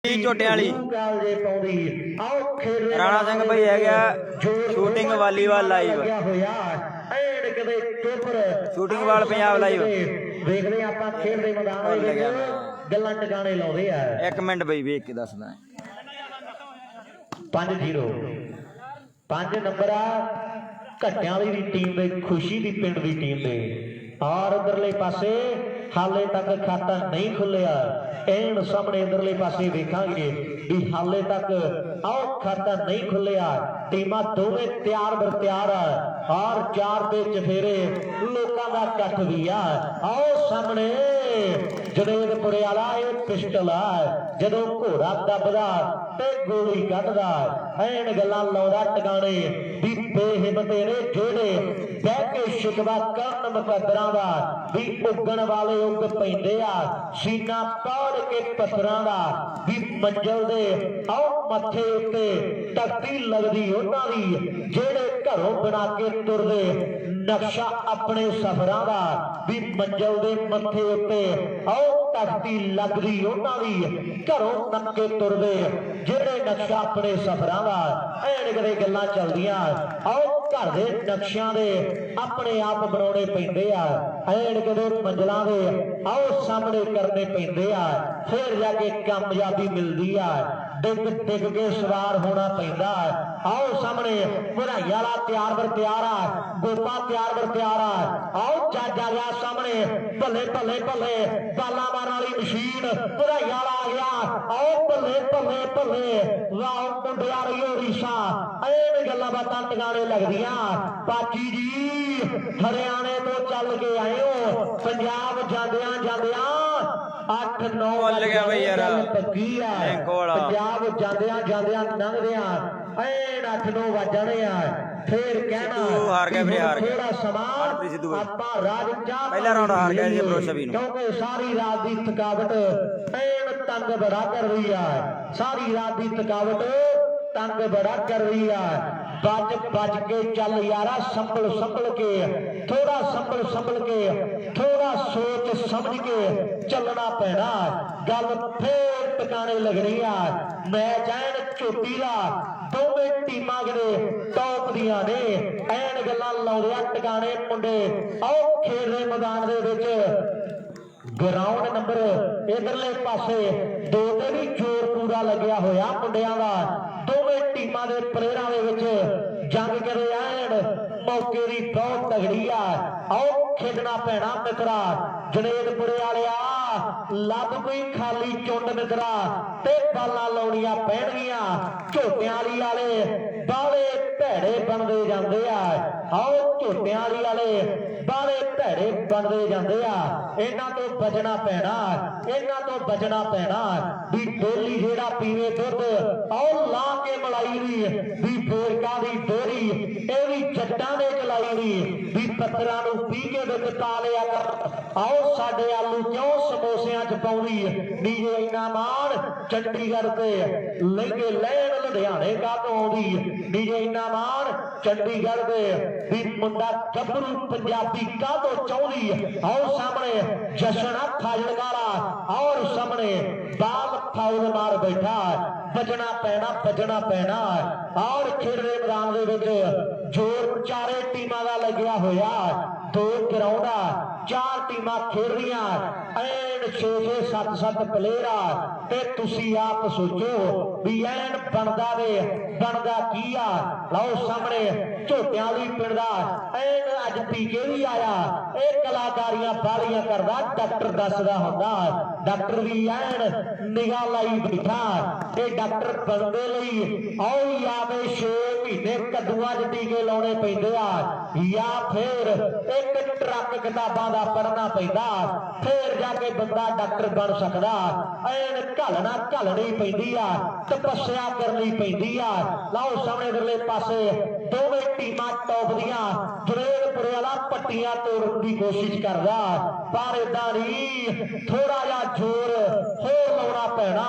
ਝੋਟਿਆਂ ਵਾਲੀ ਰਾਣਾ ਸਿੰਘ ਭਾਈ ਹੈਗਾ shooting volleyball live shooting ਵਾਲ Punjab live ਵੇਖਦੇ ਆਪਾਂ ਖੇਡ ਦੇ ਮੈਦਾਨ ਦੇ ਵਿੱਚ ਗੱਲਾਂ ਟਿਕਾਣੇ ਲਾਉਂਦੇ ਆ। ਇੱਕ ਮਿੰਟ ਬਈ ਵੇਖ ਕੇ ਦੱਸਦਾ 5-0 5 ਨੰਬਰ ਆ ਘੱਟਿਆਂ ਵਾਲੀ ਦੀ ਟੀਮ ਦੇ ਖੁਸ਼ੀ ਦੀ ਪਿੰਡ ਦੀ ਟੀਮ ਦੇ ਔਰ ਉਧਰਲੇ ਪਾਸੇ ਹਾਲੇ ਤੱਕ ਖਾਤਾ नहीं खुलिया एन सामने इधरले पासे वेखांगे भी हाले तक आओ खाता नहीं खुलिया टीमां दोवें तैयार बर तैयार आ और 4 पे चफेरे लोकां दा कट भी आ आओ सामने जनेदपुरे वाला ये पिस्टल आ जदों घोड़ा दबदा ते गोली कढदा एन गल्लां लाउंदा टकाणे भी बेहिम्मते ने जेड़े बह के शिकवा करन मुकद्दरां दा भी उगण वाले उग पैंदे आ सीना पाड़ के पत्थरां दा भी मंजल दे आओ मथे उत्ते तख्ती लगदी उन्हां दी जेड़े घरों बना के तुरदे नक्शा अपने सफरां दा भी मंजल दे मथे उत्ते आओ तख्ती लगदी उन्हां दी घरों नक के तुरदे जेड़े नक्शा अपने सफरां दा ऐन कदे गल्लां चलदियां आओ घर दे नक्शियां दे अपने आप बनाउणे पैंदे आ ऐन कदे मंजलां दे आओ सामने करने पैंदे आ फिर जाके कामयाबी मिलदी आ डिग डिग के सवार होना पैंदा आओ सामने बढ़ाई वाला तैयार बर तैयार आ गोपा तैयार बर तैयार आ आओ जज आ गया सामने भले भले भले बाला मारन वाली मशीन बढ़ाई वाला आ गया आओ भले भले भले वाह मुंडिया रही रीसा ऐन गल्लां बातां टकाणे लगदियां पाची जी हरियाणे तो चल के आए हो पंजाब जांदियां जांदियां 8-9 भुल गया भाई यार पक्की है पंजाब जांदियां जांदियां लंघदियां ऐन 8-9 वज जाने आ फिर कहना हार गया फिर हार थोड़ा समान आपां राज चा पहला राउंड हार गया जी भरोसा भी क्योंकि सारी रात दी थकावट ऐन तंग बड़ा कर रही है सारी रात दी थकावट तंग बड़ा कर रही है बच बच के चल यारा संभल संभल के थोड़ा संभल के थोड़ा सोच समझ के चलना पैना गल फिर टिकाने लगनी है मैच ऐन झोटी दा दोवें टीमां किते टॉप दियां ने ऐन गल्लां लाउंदे टिकाने मुंडे आओ खेल दे मैदान दे विच ग्राउंड नंबर इधरले पासे दो ते भी जोर पूरा लग्या होया मुंडियां दा दोवें टीमां दे प्लेयरां दे विच जंग करे ऐन मौके दी बहुत तगड़ी आ आओ खेडना पैना मित्रा जनेदपुरे वालिया लब कोई खाली चुंड मित्रा ते बालां लाउणियां पैणगियां झोटियां वाले बाले भैड़े बनदे जांदे आ आओ झोटियां वाले बाले भैड़े बनदे जांदे आ इन्हां तो बचना पैना इन्हां तो बचना पैना भी डोली जेड़ा पीवे दुध आओ ला के मलाई दी भी बेरका दी डोरी ਇਹ ਵੀ ਜੱਟਾਂ ਨੇ ਚਲਾਈ ਨਹੀਂ ਵੀ ਪੱਤਰਾਂ ਨੂੰ ਪੀ ਕੇ ਵਿੱਚ ਪਾ ਲਿਆ ਕਰ ਆਓ ਸਾਡੇ ਆਲੂ ਕਿਉਂ ਸਮੋਸਿਆਂ ਚ ਪਾਉਂਦੀ ਨੀ ਜੇ ਇੰਨਾ ਮਾਣ ਚੰਡੀਗੜ੍ਹ ਤੇ ਲਹਿੰਗੇ ਲੈਣ ਲੁਧਿਆਣੇ ਕਾਹਤੋਂ ਆਉਂਦੀ ਨੀ ਜੇ ਇੰਨਾ ਮਾਣ ਚੰਡੀਗੜ੍ਹ ਦੇ ਵੀ ਮੁੰਡਾ ਗੱਭਰੂ ਪੰਜਾਬੀ ਕਾਹਤੋਂ ਚਾਹੁੰਦੀ ਆਓ ਸਾਹਮਣੇ ਜਸ਼ਨ ਫਾਜ਼ਿਲਕਾਲਾ ਔਰ ਸਾਹਮਣੇ ਬਾਲ ਫਾਉਲ ਮਾਰ ਬੈਠਾ बचना पैना और खेल दे मैदान दे विच जोर चारे टीमां दा लग्या होया दो ग्राउंडा 4 टीमां खेल रहीआं ऐन 6-6 7-7 प्लेयर आ ते तुसी आप सोचो भी ऐन बनदा की आ लाओ सामने झोटियां वाली पिंड दा ऐन अज पीके भी आया ਇਹ ਕਲਾਕਾਰੀਆਂ ਬਾਲੀਆਂ ਕਰਦਾ ਡਾਕਟਰ ਦੱਸਦਾ ਹੁੰਦਾ ਡਾਕਟਰ ਵੀ ਐਨ ਨਿਗਾਹ ਲਾਈ ਬੈਠਾ ਇਹ ਡਾਕਟਰ ਬਣਦੇ ਲਈ ਆਓ ਆਵੇ 6 ਮਹੀਨੇ ਕੱਦੂਆਂ 'ਚ ਟੀਕੇ ਲਾਉਣੇ ਪੈਂਦੇ ਆ ਜਾਂ ਫਿਰ ਇੱਕ ਟਰੱਕ ਕਿਤਾਬਾਂ ਦਾ ਪੜ੍ਹਨਾ ਪੈਂਦਾ ਫਿਰ ਜਾ ਕੇ ਬੰਦਾ ਡਾਕਟਰ ਬਣ ਸਕਦਾ ਐਨ ਘਲਣੀ ਪੈਂਦੀ ਆ ਤਪੱਸਿਆ ਕਰਨੀ ਪੈਂਦੀ ਆ ਲਾਓ ਸਾਹਮਣੇ ਇਧਰਲੇ ਪਾਸੇ ਦੋਵੇਂ ਟੀਮਾਂ ਟੌਪ ਦੀਆਂ ਜਨੇਦਪੁਰੇ ਵਾਲਾ ਪੱਟੀਆਂ ਤੋੜਨ ਦੀ कोशिश करदा पर इदां नहीं थोड़ा जा जोर होर लाउणा पैना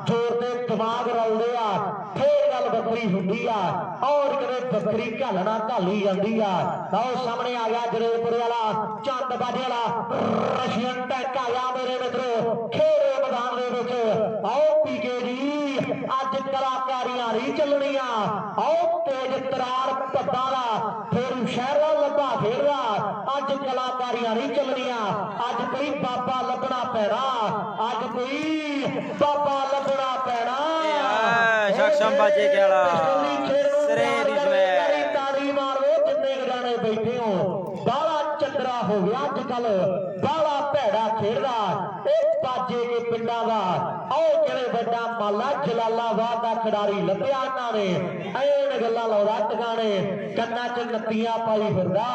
जोर ते दिमाग रलदे आ फिर गल बकरी हुंदी आ और कदे बकरी घालना घाली जांदी आ आओ सामने आ गया जनेदपुरे वाला चंद बाजे वाला रशियन टैंक आ गया मेरे मित्रों खेल मैदान दे विच आओ पीके जी ਅੱਜ ਕਲਾਕਾਰੀਆਂ ਨਹੀਂ ਚੱਲਣੀਆਂ ਆਓ ਤੇਜ ਤਰਾਰ ਪੱਦਾਲਾ ਫੇਰੂ ਸ਼ਹਿਰਾ ਲੱਭਾ ਖੇਡਦਾ ਅੱਜ ਕਲਾਕਾਰੀਆਂ ਨਹੀਂ ਚੱਲਣੀਆਂ ਅੱਜ ਕੋਈ ਬਾਬਾ ਲੱਭਣਾ ਪੈਣਾ ਅੱਜ ਕੋਈ ਬਾਬਾ ਲੱਭਣਾ ਪੈਣਾ ਸ਼ਖਸ਼ਮ ਬਾਜੇ ਕਿਹੜਾ ਸਰੇ ਦੀ ਸਮੈਂ ਤਾੜੀ ਮਾਰੋ ਜਿੰਨੇ ਗਾਣੇ ਬੈਠੇ ਹੋ ਬਾਲਾ ਚੰਦਰਾ ਹੋ ਗਿਆ ਅੱਜ ਕੱਲ ਬਾਲਾ ਭੈੜਾ ਖੇਡਦਾ ਇਹ ਬਾਜੇ ਦੇ ਪਿੰਡਾਂ ਦਾ ਆਓ ਜਿਹੜੇ ਵੱਡਾ ਮਾਲਾ ਜਲਾਲਾਬਾਦ ਦਾ ਖਿਡਾਰੀ ਲੱਭਿਆ ਇਹਨਾਂ ਨੇ ਐਨ ਗੱਲਾਂ ਲਾਉਂਦਾ ਟਿਕਾਣੇ ਕੰਨਾਂ 'ਚ ਨੱਤੀਆਂ ਪਾਈ ਫਿਰਦਾ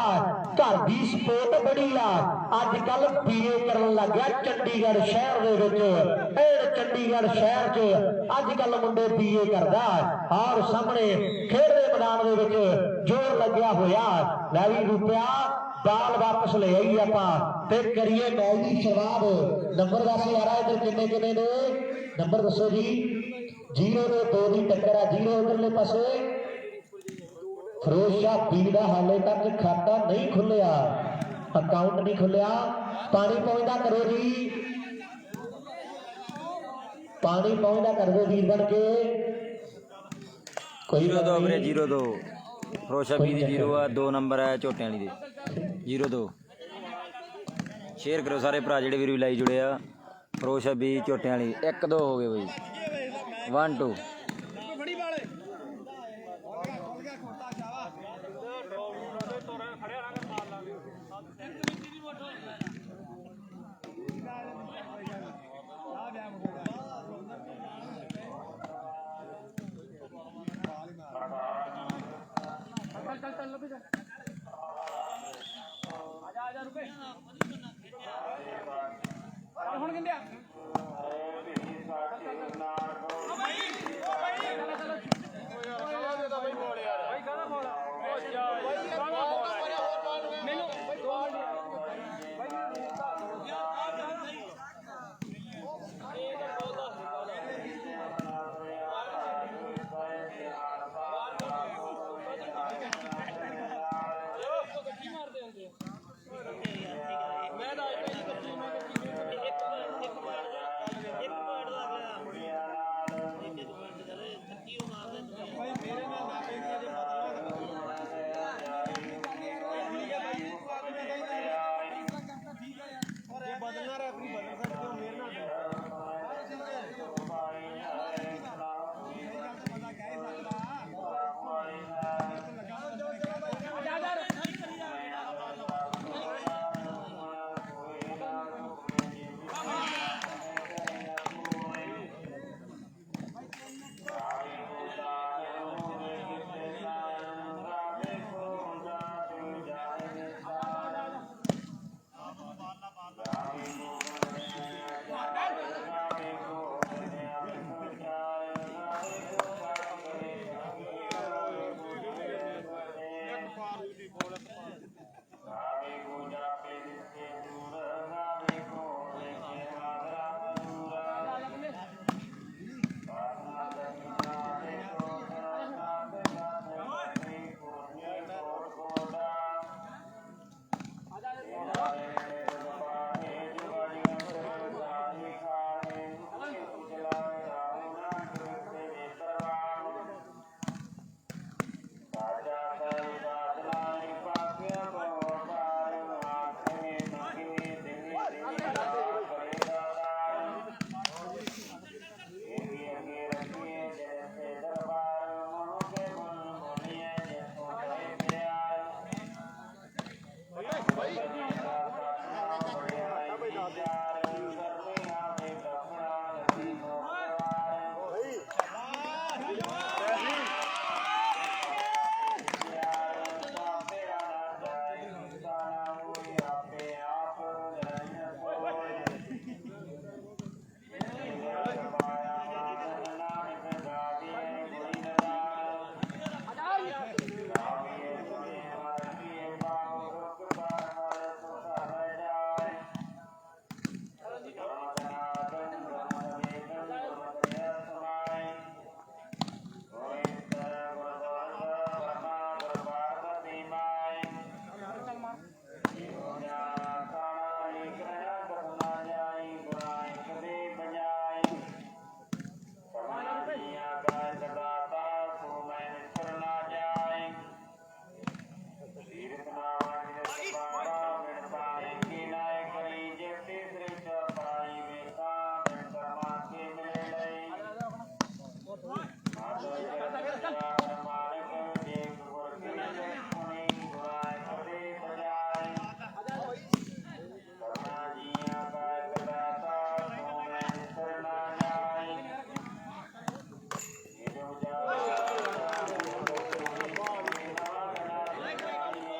ਘਰ ਦੀ ਸਪੋਰਟ ਬੜੀ ਆ ਅੱਜ ਕੱਲ ਬੀਏ ਕਰਨ ਲੱਗ ਗਿਆ ਚੰਡੀਗੜ੍ਹ ਸ਼ਹਿਰ ਦੇ ਵਿੱਚ ਇਹ ਚੰਡੀਗੜ੍ਹ ਸ਼ਹਿਰ 'ਚ ਅੱਜ ਕੱਲ ਮੁੰਡੇ ਬੀਏ ਕਰਦਾ ਔਰ ਸਾਹਮਣੇ ਖੇਡ ਦੇ ਮੈਦਾਨ ਦੇ ਵਿੱਚ ਜ਼ੋਰ ਲੱਗਿਆ ਹੋਇਆ ਲੈ ਵੀ ਰੁਪਿਆ ਬਾਲ ਵਾਪਸ ਲੈ ਆਈ ਆਪਾਂ ਤੇ ਕਰੀਏ ਮੈਚ ਦੀ ਸ਼ੁਰੂਆਤ ਨੰਬਰ ਦੱਸ ਯਾਰਾ ਇਧਰ ਕਿੰਨੇ ਕਿੰਨੇ ਨੇ ਨੰਬਰ ਦੱਸੋ ਜੀ 0 ਤੇ 2 ਦੀ ਟੱਕਰ ਆ 0 ਇਧਰਲੇ ਪਾਸੇ ਫਿਰੋਜ਼ ਸ਼ਾਹ ਬੀ ਦਾ ਹਾਲੇ ਤੱਕ ਖਾਤਾ ਨਹੀਂ ਖੁੱਲਿਆ ਅਕਾਊਂਟ ਨਹੀਂ ਖੁੱਲਿਆ ਪਾਣੀ ਪਹੁੰਚਦਾ ਕਰੋ ਜੀ ਪਾਣੀ ਪਹੁੰਚਦਾ ਕਰ ਦਿਓ ਵੀਰ ਬਣ ਕੇ ਕੋਈ 0-2 ਵੀਰੇ 0-2 ਫਿਰੋਜ਼ ਸ਼ਾਹ ਬੀ ਦੀ 0 ਆ 2 ਨੰਬਰ ਹੈ ਝੋਟਿਆਂ ਵਾਲੀ ਦੇ 0-2 ਸ਼ੇਅਰ ਕਰੋ ਸਾਰੇ ਭਰਾ ਜਿਹੜੇ ਵੀਰ ਵੀ ਲਾਈ ਜੁੜੇ ਆ ਫਿਰੋਜ਼ ਸ਼ਾਹ ਬੀ ਝੋਟਿਆਂ ਵਾਲੀ 1-2 ਹੋ ਗਏ ਬਈ 1-2 ਮੈਂ ਤਾਂ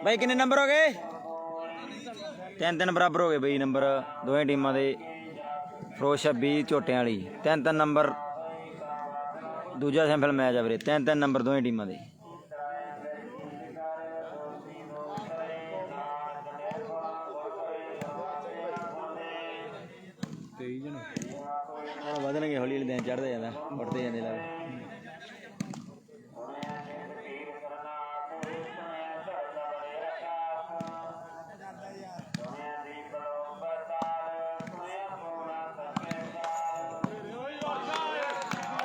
ਬਾਈ ਕਿੰਨੇ ਨੰਬਰ ਹੋ ਗਏ? 3-3 ਬਰਾਬਰ ਹੋ ਗਏ ਬਈ ਨੰਬਰ ਦੋਵੇਂ ਟੀਮਾਂ ਦੇ। ਫਰੋਜ਼ 26 ਝੋਟਿਆਂ ਵਾਲੀ 3-3 ਨੰਬਰ। ਦੂਜਾ ਸੈਂਪਲ ਮੈਚ ਆ ਵੀਰੇ 3-3 ਨੰਬਰ ਦੋਵੇਂ ਟੀਮਾਂ ਦੇ। ਹੁਣ ਵਧਣਗੇ ਹੌਲੀ ਹੌਲੀ ਦਿਨ ਚੜ੍ਹਦੇ ਜਾਂਦਾ ਉੱਠਦੇ ਜਾਂਦੇ ਲੱਗ।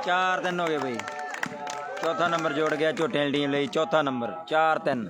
ਚਾਰ 3 ਹੋ ਗਏ ਬਈ। ਚੌਥਾ ਨੰਬਰ ਜੋੜ ਗਿਆ ਝੋਟਿਆਂ ਵਾਲੀ ਟੀਮ ਲਈ। ਚੌਥਾ ਨੰਬਰ 4-3।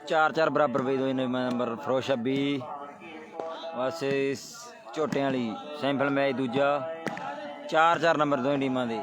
चार चार बराबर बई दो नंबर फरोज 26 बस झोटियां वाली सैंपल मैच दूजा। 4-4 नंबर दोवें टीमां दे।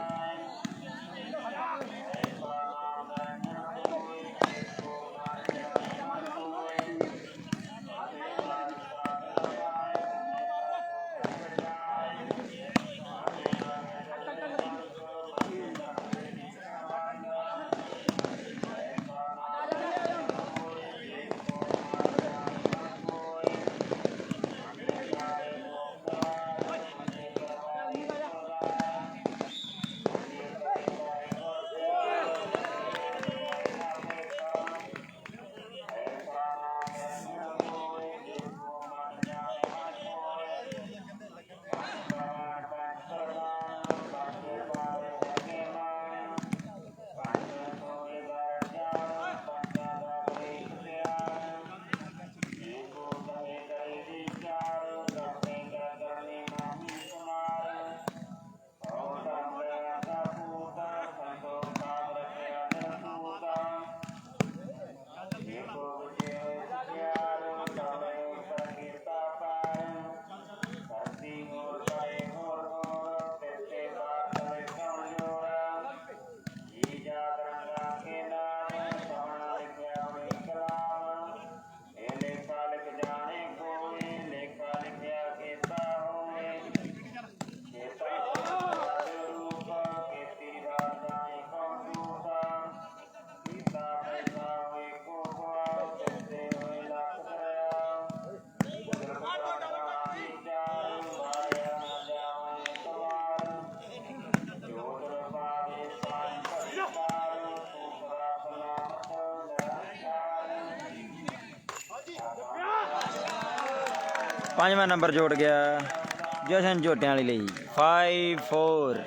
पांचवा नंबर जोड़ गया जशन झोटियां वाली 5-4।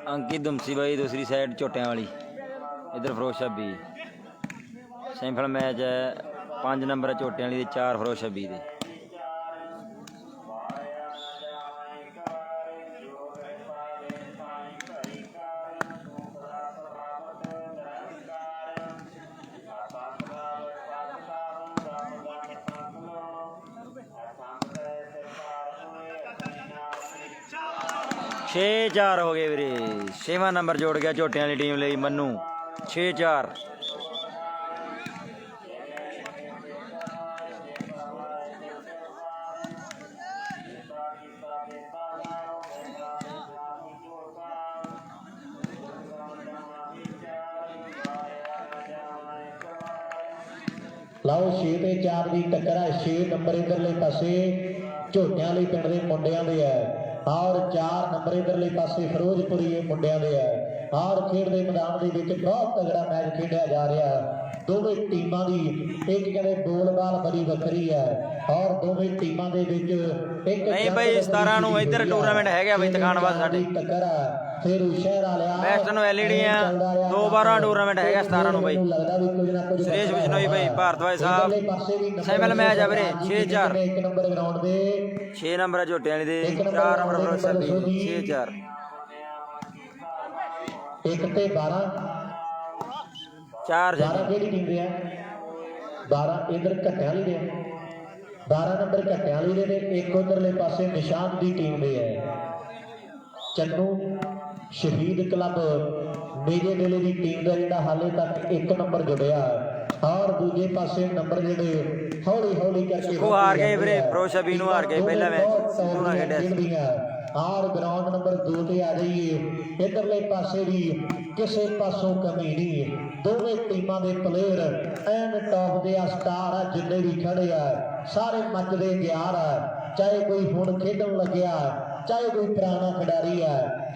अंकित दुमसी भाई दूसरी साइड झोटियां वाली, इधर फरोज 26। सैंपल मैच है 5 नंबर झोटियां वाली 4 फरोज 26 दे। 6-4 ਹੋ ਗਏ ਵੀਰੇ। 6ਵਾਂ ਨੰਬਰ ਜੋੜ ਗਿਆ ਝੋਟਿਆਂ ਵਾਲੀ ਟੀਮ ਲਈ ਮੰਨੂ। 6-4। ਲਓ 6 ਤੇ 4 ਦੀ ਟੱਕਰ ਹੈ। 6 ਨੰਬਰ ਇਧਰਲੇ ਪਾਸੇ ਝੋਟਿਆਂ ਲਈ ਪਿੰਡ ਦੇ ਮੁੰਡਿਆਂ ਦੇ ਹੈ ਔਰ 4 ਨੰਬਰ ਇਧਰਲੇ ਪਾਸੇ ਫਿਰੋਜ਼ਪੁਰੀ ਇਹ ਮੁੰਡਿਆਂ ਦੇ ਹੈ। ਔਰ ਖੇਡ ਦੇ ਮੈਦਾਨ ਦੇ ਵਿੱਚ ਬਹੁਤ ਤਗੜਾ ਮੈਚ ਖੇਡਿਆ ਜਾ ਰਿਹਾ ਹੈ। ਦੋਵੇਂ ਟੀਮਾਂ ਦੀ ਇੱਕ ਕਹਿੰਦੇ ਬੋਲਬਾਲ ਬੜੀ ਵੱਖਰੀ ਹੈ ਔਰ ਦੋਵੇਂ ਟੀਮਾਂ ਦੇ ਵਿੱਚ ਇੱਕ ਨਹੀਂ ਬਈ 17 ਨੂੰ ਇੱਧਰ ਟੂਰਨਾਮੈਂਟ ਹੈਗਾ ਬਈ ਤਕਾਨਵਾਦ ਸਾਡੇ ਟੱਕਰ ਹੈ। ਫਿਰ ਸ਼ਹਿਰ ਵਾਲਿਆ ਬੈਸਟ ਨੂੰ ਐਲਈਡੀਆਂ 2-12 ਟੂਰਨਾਮੈਂਟ ਹੈਗਾ 17 ਨੂੰ ਬਈ। ਸੁਰੇਸ਼ ਬਿਸ਼ਨੋਈ ਬਈ ਭਾਰਤਵਾਜ ਸਾਹਿਬ ਸੈਮਲ ਮੈਚ ਆ ਵੀਰੇ। 6-4 ਇੱਕ ਨੰਬਰ ਗਰਾਊਂਡ ਦੇ 6 ਨੰਬਰ ਝੋਟਿਆਂ ਵਾਲੀ ਦੇ 4 ਨੰਬਰ ਭਰੋਸਾ ਵੀ 6-4। 1 ਤੇ 12 4 ਕਿਹੜੀ ਟੀਮ ਦੇ ਆ? 12 ਇਧਰ ਘੱਟਿਆਂ ਵਾਲੀ ਦੇ ਆ। 12 ਨੰਬਰ ਘੱਟਿਆਂ ਵਾਲੀ ਦੇ ਤੇ ਇੱਕ ਉਧਰਲੇ ਪਾਸੇ ਨਿਸ਼ਾਨ ਦੀ ਟੀਮ ਦੇ ਹੈ। ਚੰਨੂ ਸ਼ਹੀਦ ਕਲੱਬ ਮੇਜੇ ਮੇਲੇ ਦੀ ਟੀਮ ਦਾ ਜਿਹੜਾ ਹਾਲੇ ਤੱਕ 1 ਨੰਬਰ ਜੁੜਿਆ ਔਰ ਦੂਜੇ ਪਾਸੇ ਨੰਬਰ ਜਿਹੜੇ ਹੌਲੀ ਹੌਲੀ ਕਰਕੇ ਉਹ ਹਾਰ ਗਏ ਵੀਰੇ। ਫਿਰੋਜ਼ਸ਼ਾਹ ਨੂੰ ਹਾਰ ਗਏ ਪਹਿਲਾ ਮੈਚ ਉਹਨਾਂ ਖੇਡਿਆ। ਔਰ ਗਰਾਊਂਡ ਨੰਬਰ 2 ਤੇ ਆ ਜਾਈਏ। ਇਧਰਲੇ ਪਾਸੇ ਵੀ ਕਿਸੇ ਪਾਸੋਂ ਕਮੀ ਨਹੀਂ। ਦੋਵੇਂ ਟੀਮਾਂ ਦੇ ਪਲੇਅਰ ਐਨ ਟੌਪ ਦੇ ਸਟਾਰ ਆ। ਜਿੰਨੇ ਵੀ ਖੜੇ ਆ ਸਾਰੇ ਮੱਚਦੇ ਤਿਆਰ ਆ। ਚਾਹੇ ਕੋਈ ਹੁਣ ਖੇਡਣ ਲੱਗਿਆ ਚਾਹੇ ਕੋਈ ਪੁਰਾਣਾ ਖਿਡਾਰੀ ਆ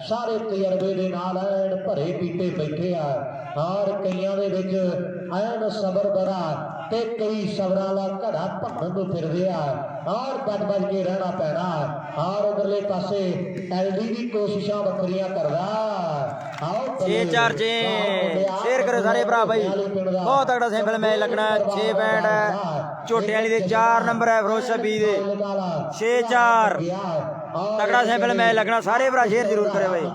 ਸਾਰੇ ਤਜਰਬੇ ਦੇ ਨਾਲ ਐਨ ਭਰੇ ਪੀਤੇ ਬੈਠੇ ਆ ਔਰ ਕਈਆਂ ਦੇ ਵਿੱਚ ਐਨ ਸਬਰ ਬੜਾ ਤੇ ਕਈ ਸਬਰਾਂ ਦਾ ਘੜਾ ਭੰਨਣ ਨੂੰ ਫਿਰਦੇ ਆ ਔਰ ਵੱਜ ਕੇ ਰਹਿਣਾ ਪੈਣਾ। ਔਰ ਉਧਰਲੇ ਪਾਸੇ ਐਲਡੀ ਦੀ ਕੋਸ਼ਿਸ਼ਾਂ ਵੱਖਰੀਆਂ ਕਰਦਾ। 6-4 ਸ਼ੇਅਰ ਕਰੋ ਸਾਰੇ ਭਰਾ ਬਾਈ। ਬਹੁਤ ਤਗੜਾ ਸੈਂਪਲ ਮੈਚ ਲੱਗਣਾ। 6-65 ਝੋਟੇ ਵਾਲੀ ਦੇ 4 ਨੰਬਰ ਹੈ ਫਿਰੋਜ਼ਸ਼ਾਹ ਦੇ 6-4 ਤਗੜਾ ਸੈਂਪਲ ਮੈਚ ਲੱਗਣਾ। ਸਾਰੇ ਭਰਾ ਸ਼ੇਅਰ ਜ਼ਰੂਰ ਕਰਿਓ ਬਾਈ।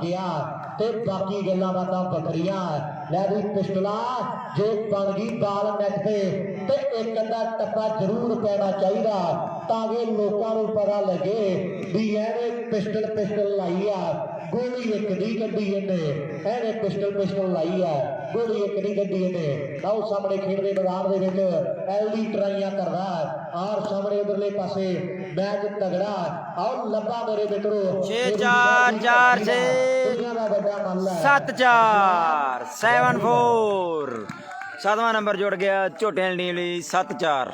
ਤੇ ਬਾਕੀ ਗੱਲਾਂ ਬਾਤਾਂ ਵੱਖਰੀਆਂ। ਲੈ ਵੀ ਪਿਸਟਲਾ ਜੇ ਬਣ ਗਈ ਬਾਲ ਨੈਟ ਤੇ ਇੱਕ ਅੱਧਾ ਟੱਪਾ ਜ਼ਰੂਰ ਪੈਣਾ ਚਾਹੀਦਾ ਤਾਂ ਕਿ ਲੋਕਾਂ ਨੂੰ ਪਤਾ ਲੱਗੇ ਵੀ ਇਹਨੇ ਪਿਸਟਲ ਲਾਈ ਆ। ਗੋਲੀ ਇੱਕ ਨਹੀਂ ਕੱਢੀ ਇਹਨੇ ਪਿਸਟਲ ਲਾਈ ਆ। ਗੋਲੀ ਇੱਕ ਨਹੀਂ ਕੱਢੀ ਇਹਨੇ। ਆਓ ਸਾਹਮਣੇ ਖੇਡ ਦੇ ਮੈਦਾਨ ਦੇ ਵਿੱਚ ਐਲਡੀ ਟਰਾਈਆਂ ਕਰਦਾ ਔਰ ਸਾਹਮਣੇ ਉਧਰਲੇ ਪਾਸੇ ਮੈਚ ਤਗੜਾ। ਆਓ ਲੱਭਾ ਮੇਰੇ ਮਿੱਤਰੋ 6-4 4-6 7-4 7-4 7ਵਾਂ ਨੰਬਰ ਜੁੜ ਗਿਆ ਝੋਟਿਆਂ ਵਾਲੀ ਟੀਮ ਲਈ 7-4।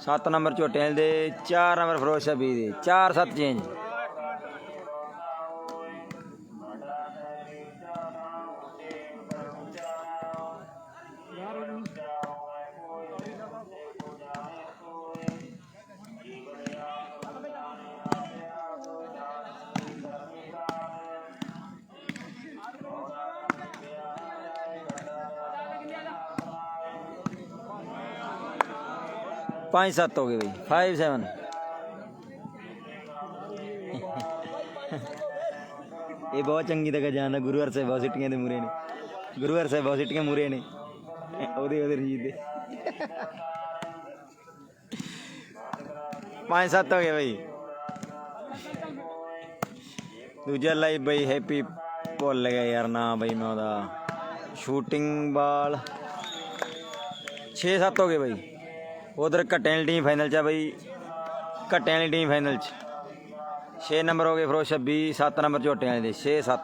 7 ਨੰਬਰ ਝੋਟਿਆਂ ਦੇ 4 ਨੰਬਰ ਫਿਰੋਜ਼ਸ਼ਾਹ ਦੇ 4-7 ਚੇਂਜ। पाँच 7 हो गए भाई। 5-7 ये बहुत चंगी तक जाना। गुरुवार साहब बहुत सिटियां दे मूरे ने। गुरुवार साहब बहुत सिटियां मूरे ने ओदे रजीत दे। 5-7 हो गए भाई। दूजा लाइव भाई हैप्पी भुल गया यार ना भाई मैं ओदा शूटिंग बाल। 6-7 हो गए भाई। उधर घट्टियां वाली टीम फाइनल च बई। घट्टियां वाली टीम फाइनल च 6 नंबर हो गए फिरोज़शाह 7 नंबर झोटियां वाले दे 6-7।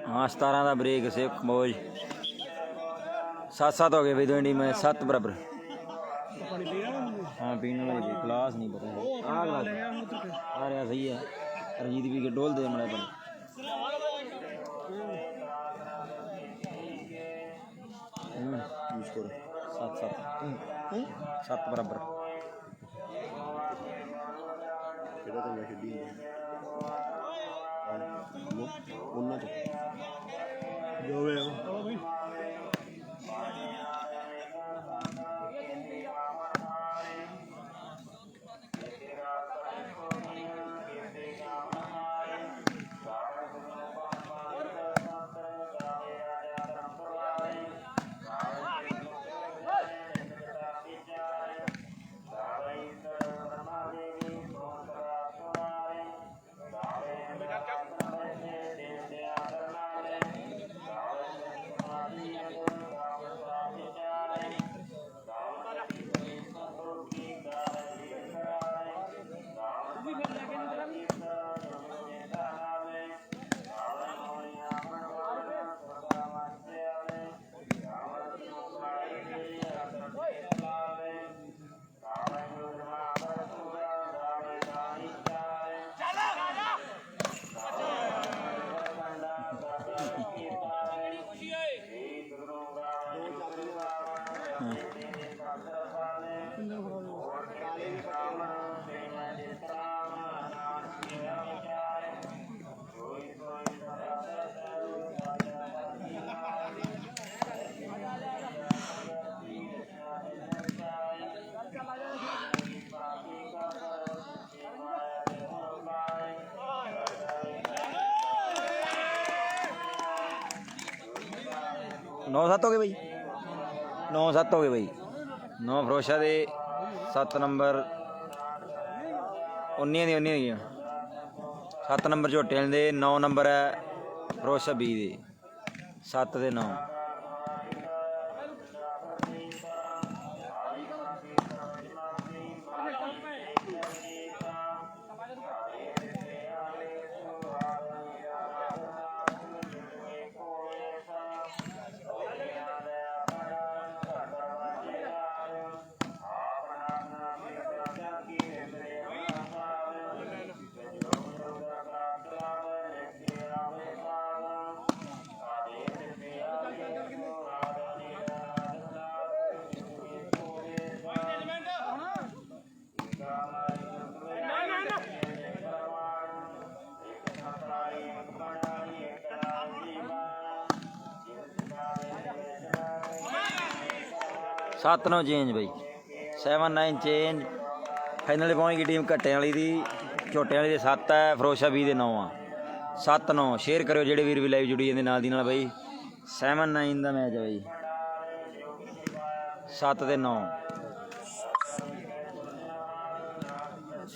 हाँ 17 का ब्रेक से मौज। 7-7 हो गए भाई दोनों टीम 7 बराबर। हाँ पीने वाली क्लास नहीं पता है। आ रहा सही है। रंजीत भी के डोल दे मड़ा पर यूज करो 7-7 7 बराबर। ਖੇਡਾਂ ਤਾਂ ਮੈਂ ਖੇਡੀ ਉਹਨਾਂ ਚ ਦੋਵੇਂ नौ सत्त हो गए भाई, 9-7 हो गए भाई। 9 फरोशा दे 7 नंबर 19 7 नंबर झोटे दे 9 नंबर है फरोशा 20 दे 7 दे 9। सात 9 चेंज भाई, 7-9 चेंज। फाइनल पहुँच गई टीम घट्टे वाली दी। झोटे वाली दे 7 है, फरोशा 20 दे 9 आ। 7-9 शेयर करो जेडे वीर भी लाइव जुड़ी जाते नाल दी नाल भाई। 7-9 का मैच है भाई, 7 दे 9।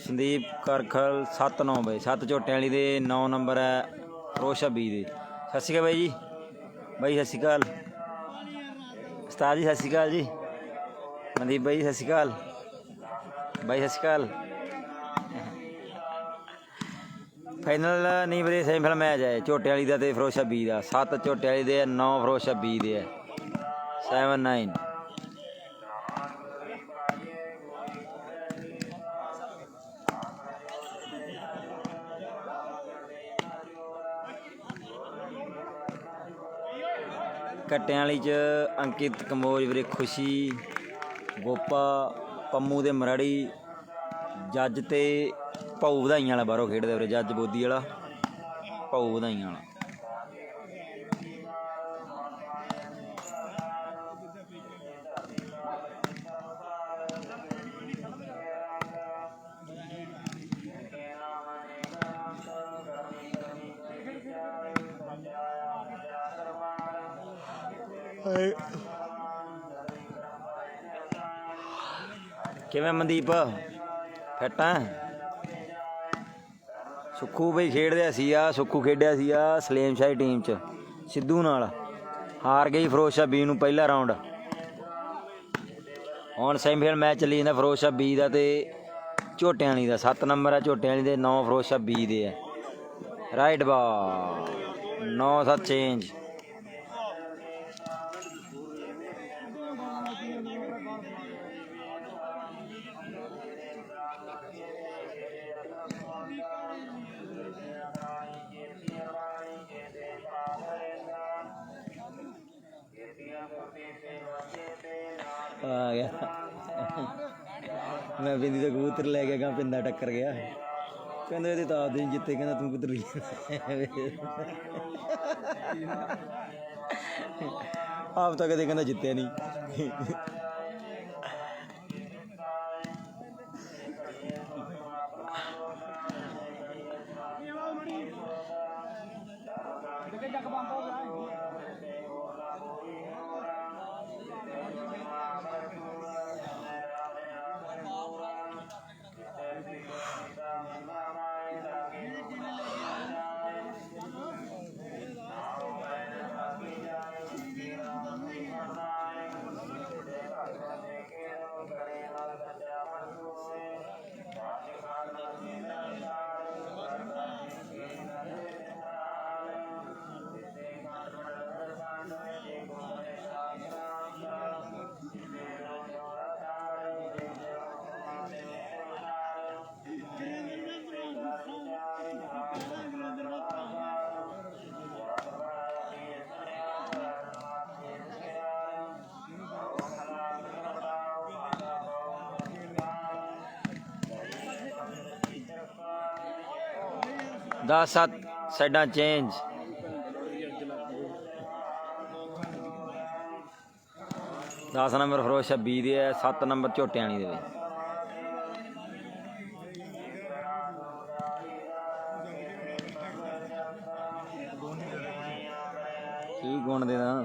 संदीप करखल 7-9 भाई, 7 झोटे वाली दे 9 नंबर है फरोशा 20 दे। सत श्री अकाल भाई जी, भाई सत श्री अकाल उस्ताद जी, सत श्री अकाल जी मनदीप भाई, सत श्री अकाल भाई, सत श्री अकाल। फाइनल नहीं बड़े सेमीफाइनल मैच है झोटे वाली का तो फरोशा 20 का। 7 झोटे वाली दे 9 फरोशा 20 दे है। 7-9 घट्टियां वाली च अंकित कंबोज वीरे, खुशी गोपा पम्मू दे मराड़ी जज ते भाऊ बधाइयां वाला बाहरों खेडदे वीरे। जज बोदी वाला भाऊ बधाइयां वाला। ਕਿਵੇਂ ਮਨਦੀਪ ਫਿੱਟ ਹੈ? ਸੁੱਖੂ ਬਈ ਖੇਡਦਿਆ ਸੀ ਆ, ਸੁੱਖੂ ਖੇਡਿਆ ਸੀ ਆ ਸਲੇਮ ਸ਼ਾਹੀ ਟੀਮ 'ਚ ਸਿੱਧੂ ਨਾਲ, ਹਾਰ ਗਈ ਫਰੋਸ਼ਾ 20 ਨੂੰ ਪਹਿਲਾ ਰਾਊਂਡ। ਹੁਣ ਸੈਮੀਫਾਈਨਲ ਮੈਚ ਚੱਲੀ ਜਾਂਦਾ ਫਰੋਸ਼ਾ 20 ਦਾ ਤੇ ਝੋਟਿਆਂ ਵਾਲੀ ਦਾ। 7 ਨੰਬਰ ਆ ਝੋਟਿਆਂ ਵਾਲੀ ਦੇ, 9 ਫਰੋਸ਼ਾ 20 ਦੇ ਹੈ। ਰਾਈਟ ਬਾਲ 9-7 ਚੇਂਜ। आ गया मैं बिंदी तो कबूतर ले गया, पिंदा टक्कर गया। ਕਹਿੰਦਾ ਇਹਦੇ ਤਾਂ ਆਪਦੇ ਨੀ ਜਿੱਤੇ, ਕਹਿੰਦਾ ਤੂੰ ਕਿੱਧਰ ਗਈ ਆਪ ਤਾਂ ਕਦੇ ਕਹਿੰਦਾ ਜਿੱਤਿਆ ਨਹੀਂ। ਦਸ 7 ਸਾਈਡਾਂ ਚੇਂਜ। 10 ਨੰਬਰ ਫਰੋਜ਼ ਸ਼ਾਹ ਬੀ ਦੇ ਹੈ, 7 ਨੰਬਰ ਝੋਟਿਆਂ ਵਾਲੀ ਦੇ ਵਿੱਚ। ਕੀ ਗੁਣ ਦੇ ਦਾ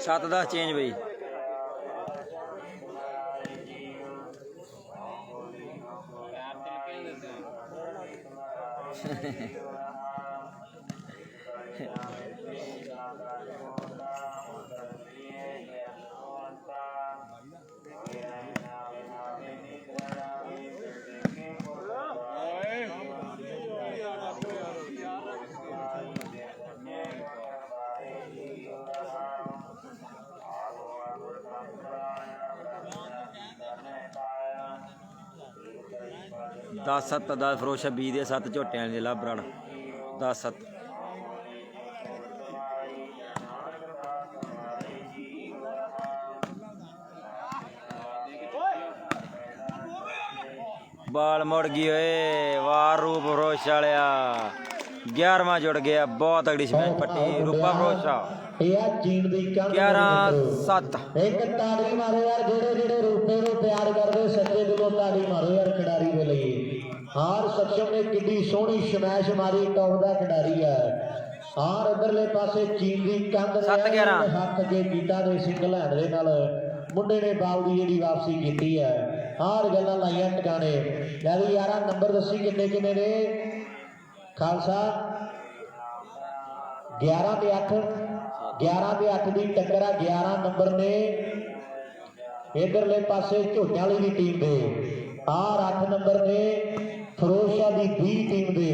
ਸੱਤ 10 ਚੇਂਜ ਬਈ। दस 7 10 फरोज शाह बी दे 7 झोटियां दे ला ब्रड़ 10 7। बाल मुड़ गई ओए वार रूप फरोज वालिया 11वां जुड़ गया। बहुत तगड़ी स्मैश पट्टी रूपा फरोज शाह 11-7। एक ताड़ी मारो यार जेड़े जेड़े रूपे नूं प्यार करदे सच्चे दिलों ताड़ी मारो यार खिडारी दे लई। हार सक्षम ने किड्डी सोहनी स्मैश मारी, टॉप दा खिडारी है। हार इधरले पासे चीन दी कंध ने हथ अगे कीता ते सिंगल हैंड दे नाल मुंडे ने बाल दी जेहड़ी वापसी कीती है। हार गल्लां लाइयां टकाने लै भी यार नंबर दसी किन्ने किन्ने ने खालसा 11 ते 8 11 ते 8 की टक्कर है। 11 नंबर ने इधरले पासे झोटियां वाली की टीम दे। आर 8 नंबर ने फरोज शाह की बी टीम दे।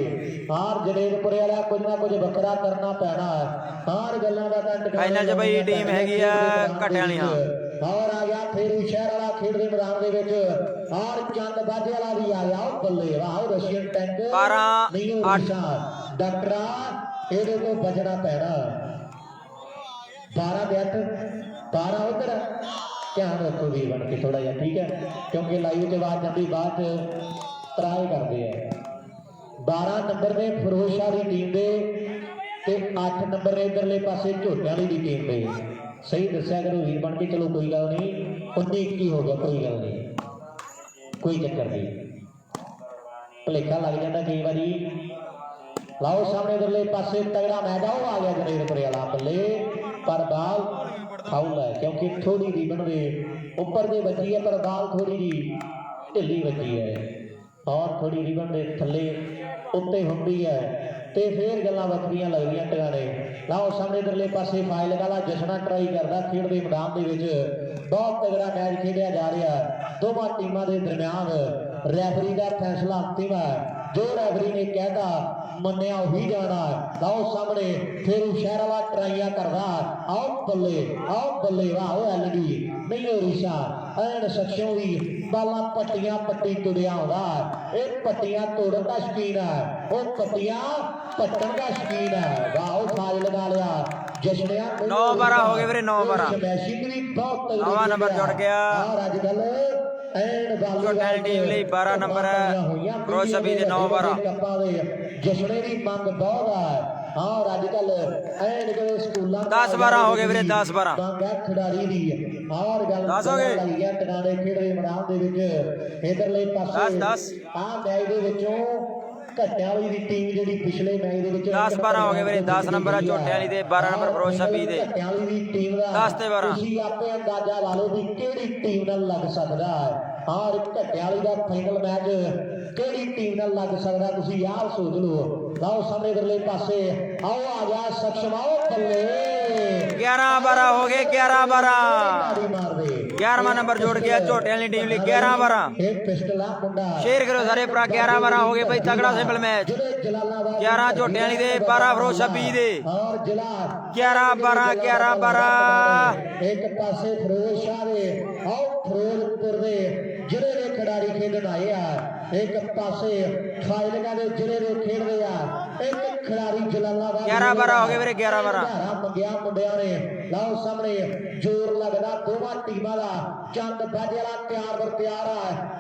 आर जडेजपुरे वाला कुछ ना कुछ बखरा करना पैना है। आर गल्लां दा फाइनल च भाई टीम हैगी आ घट्टे वाली। हां और आ गया फेरू शहर वाला खेड दे मैदान दे विच। आर चंद बाजे वाला भी आ गया बल्ले वाह रशियन टैंक 12-8 डॉक्टरा ਇਹਦੇ को बचना पैना। 12 ਤੇ 8 12 उधर ध्यान रखो भी बन के थोड़ा जिहा ठीक है क्योंकि लाइव च आवाज जाती बाद ट्राई करते हैं। 12 नंबर ने फरोज शाह की टीम दे ते 8 नंबर ने इधरले पासे झोटियां वाली की टीम दे। ਸਹੀ ਦੱਸਿਆ ਕਰੋ ਵੀਰ ਬਣ ਕੇ। ਚਲੋ ਕੋਈ ਗੱਲ ਨਹੀਂ 19-21 ਹੋ ਗਿਆ, ਕੋਈ ਗੱਲ ਨਹੀਂ, ਕੋਈ ਚੱਕਰ ਨਹੀਂ, ਭੁਲੇਖਾ ਲੱਗ ਜਾਂਦਾ ਕਈ ਵਾਰੀ। ਲਾਓ ਸਾਹਮਣੇ ਦਰਲੇ ਪਾਸੇ ਤਗੜਾ ਮੈਚ ਆ ਗਿਆ ਜਨੇਰਪੁਰੇ ਵਾਲਾ ਬੱਲੇ, ਪਰ ਬਾਲ ਫਾਉਲ ਹੈ ਕਿਉਂਕਿ ਥੋੜੀ ਰੀਬਨ ਦੇ ਉੱਪਰ ਦੇ ਵੱਜੀ ਹੈ, ਪਰ ਬਾਲ ਥੋੜੀ ਜੀ ਢਿੱਲੀ ਵੱਜੀ ਹੈ ਔਰ ਥੋੜੀ ਰੀਬਨ ਦੇ ਥੱਲੇ ਉੱਤੇ ਹੁੰਦੀ ਹੈ ਤੇ ਫੇਰ ਗੱਲਾਂ ਵੱਖਰੀਆਂ ਲੱਗਦੀਆਂ ਟਿਕਾਣੇ। ਲਾਓ ਸਾਹਮਣੇ ਦਰਲੇ ਪਾਸੇ ਫਾਇਲ ਵਾਲਾ ਜਸ਼ਨਾ ਟਰਾਈ ਕਰਦਾ ਖੇਡ ਦੇ ਮੈਦਾਨ ਦੇ ਵਿੱਚ। ਬਹੁਤ ਤਗੜਾ ਮੈਚ ਖੇਡਿਆ ਜਾ ਰਿਹਾ ਦੋਵਾਂ ਟੀਮਾਂ ਦੇ ਦਰਮਿਆਨ। ਰੈਫਰੀ ਦਾ ਫੈਸਲਾ ਅੰਤਿਮ ਹੈ, ਜੋ ਰੈਫਰੀ ਨੇ ਕਹਿਤਾ ਮੰਨਿਆ ਉਹੀ ਜਾਣਾ। ਲਾਓ ਸਾਹਮਣੇ ਫੇਰੂ ਸ਼ਹਿਰ ਵਾਲਾ ਟਰਾਈਆਂ ਕਰਦਾ, ਆਓ ਬੱਲੇ ਵਾਹ ਐਲਡੀ ਨਹੀਂ ਹੋ ਰੀਸ਼ਾ ਐਨ ਸਖਸ਼ੋਂ ਵੀ ਬਾਲਾਂ ਪੱਟੀਆਂ ਪੱਟੀ ਤੁਰਿਆ ਆਉਂਦਾ। ਇਹ ਪੱਟੀਆਂ ਤੋੜਨ ਦਾ ਸ਼ਕੀਨ ਹੈ, ਉਹ ਪੱਟੀਆਂ ਪੱਟਣ ਦਾ ਸ਼ਕੀਨ ਹੈ। ਵਾਹ ਉਹ ਫਾਜ ਲਗਾ ਲਿਆ ਜਸ਼ਨਿਆ। 9-12 ਹੋ ਗਏ ਵੀਰੇ, 9-12 ਸਮੈਸ਼ਿੰਗ ਵੀ ਬਹੁਤ ਤਗੜੀ ਨਵਾਂ ਨੰਬਰ ਜੁੜ ਗਿਆ ਔਰ ਅੱਜ ਕੱਲ ਝੋਟਿਆਂ ਦੀ ਟੀਮ ਲਈ 12 ਨੰਬਰ ਹੈ, ਫਿਰੋਜ਼ ਸ਼ਬੀ ਦੇ 9-12 ਜਸ਼ਨੇ ਦੀ ਮੰਗ ਬਹੁਤ ਹੈ। ਔਰ ਅੱਜ ਕੱਲ ਐਨ ਜਿਹੜੇ ਸਕੂਲਾਂ 10-12 ਹੋ ਗਏ ਵੀਰੇ, 10-12 ਮੰਗ ਹੈ ਖਿਡਾਰੀ ਦੀ। ਔਰ ਗੱਲ 10 ਹੋ ਗਏ। ਲੱਗੀ ਹੈ ਟਿਕਾਣੇ ਖੇਡਦੇ ਮੈਦਾਨ ਦੇ ਵਿੱਚ ਇਧਰਲੇ ਪਾਸੇ 10 ਆਹ ਮੈਚ ਦੇ ਵਿੱਚੋਂ ਘੱਟਿਆਂ ਵਾਲੀ ਦੀ ਟੀਮ ਜਿਹੜੀ ਪਿਛਲੇ ਮੈਚ ਦੇ ਵਿੱਚ 10-12 ਹੋ ਗਏ ਵੀਰੇ, 10 ਨੰਬਰ ਆ ਝੋਟਿਆਂ ਵਾਲੀ ਦੇ, 12 ਨੰਬਰ ਫਿਰੋਜ਼ ਸ਼ਬੀ ਦੇ। ਘੱਟਿਆਂ ਵਾਲੀ ਦੀ ਟੀਮ ਦਾ 10 ਤੇ 12 ਤੁਸੀਂ ਆਪੇ ਅੰਦਾਜ਼ਾ ਲਾ ਲਓ ਵੀ ਕਿਹੜੀ ਟੀਮ ਨਾਲ ਲੱਗ ਸਕਦਾ ਹੈ। ਔਰ ਘੱਟਿਆਂ ਵਾਲੀ ਦਾ ਫਾਈਨਲ ਮੈਚ ਕਿਹੜੀ ਟੀਮ ਨਾਲ ਲੱਗ ਸਕਦਾ, ਤੁਸੀਂ ਆਪ ਸੋਚ ਲਓ। ਲਾਓ ਸਾਹਮਣੇ ਦਰਲੇ ਪਾਸੇ ਆਓ ਆ ਗਿਆ ਸਖਸ਼ਮ, ਆਓ ਬੱਲੇ 11-12 ਹੋ ਗਏ, 11-12 ਮਾਰਦੇ 11ਵਾਂ ਨੰਬਰ ਜੋੜ ਗਿਆ ਝੋਟਿਆਂ ਵਾਲੀ ਟੀਮ ਲਈ 11-12। ਇਹ ਪਿਸਟਲ ਆ ਮੁੰਡਾ ਸ਼ੇਅਰ ਕਰੋ ਸਾਰੇ ਭਰਾ, 11-12 ਹੋ ਗਏ ਬਈ, ਤਗੜਾ ਸਿੰਪਲ ਮੈਚ। ਜਿਹੜੇ ਜਲਾਲਾਬਾਦ 11 ਝੋਟਿਆਂ ਵਾਲੀ ਦੇ, 12 ਫਿਰੋਜ਼ ਸ਼ਬੀ ਦੇ। ਔਰ ਜ਼ਿਲ੍ਹਾ 11-12 11-12 ਇੱਕ ਪਾਸੇ ਫਿਰੋਜ਼ ਸ਼ਾਹ ਦੇ ਆਓ ਫਿਰੋਜ਼ਪੁਰ ਦੇ ਜਿਹੜੇ ਦੇ ਖਿਡਾਰੀ ਖੇਡਣ ਆਏ ਆ, ਇੱਕ ਪਾਸੇ ਫਾਜ਼ਿਲਕਾ ਦੇ ਜਿਹੜੇ ਦੇ ਖੇਡਦੇ ਆ, ਇੱਕ ਖਿਡਾਰੀ ਜਲਾਲਾਬਾਦ 11-12 ਹੋ ਗਏ ਵੀਰੇ, 11-12 ਮੰਗਿਆ ਮੁੰਡਿਆਂ ਨੇ। ਲਾਓ ਸਾਹਮਣੇ ਜ਼ੋਰ ਲੱਗਦਾ ਦੋਵਾਂ ਟੀਮਾਂ ਦਾ। ਚੰਦ ਬਾਜੇ ਵਾਲਾ ਤਿਆਰ ਬਰ ਤਿਆਰ ਆ।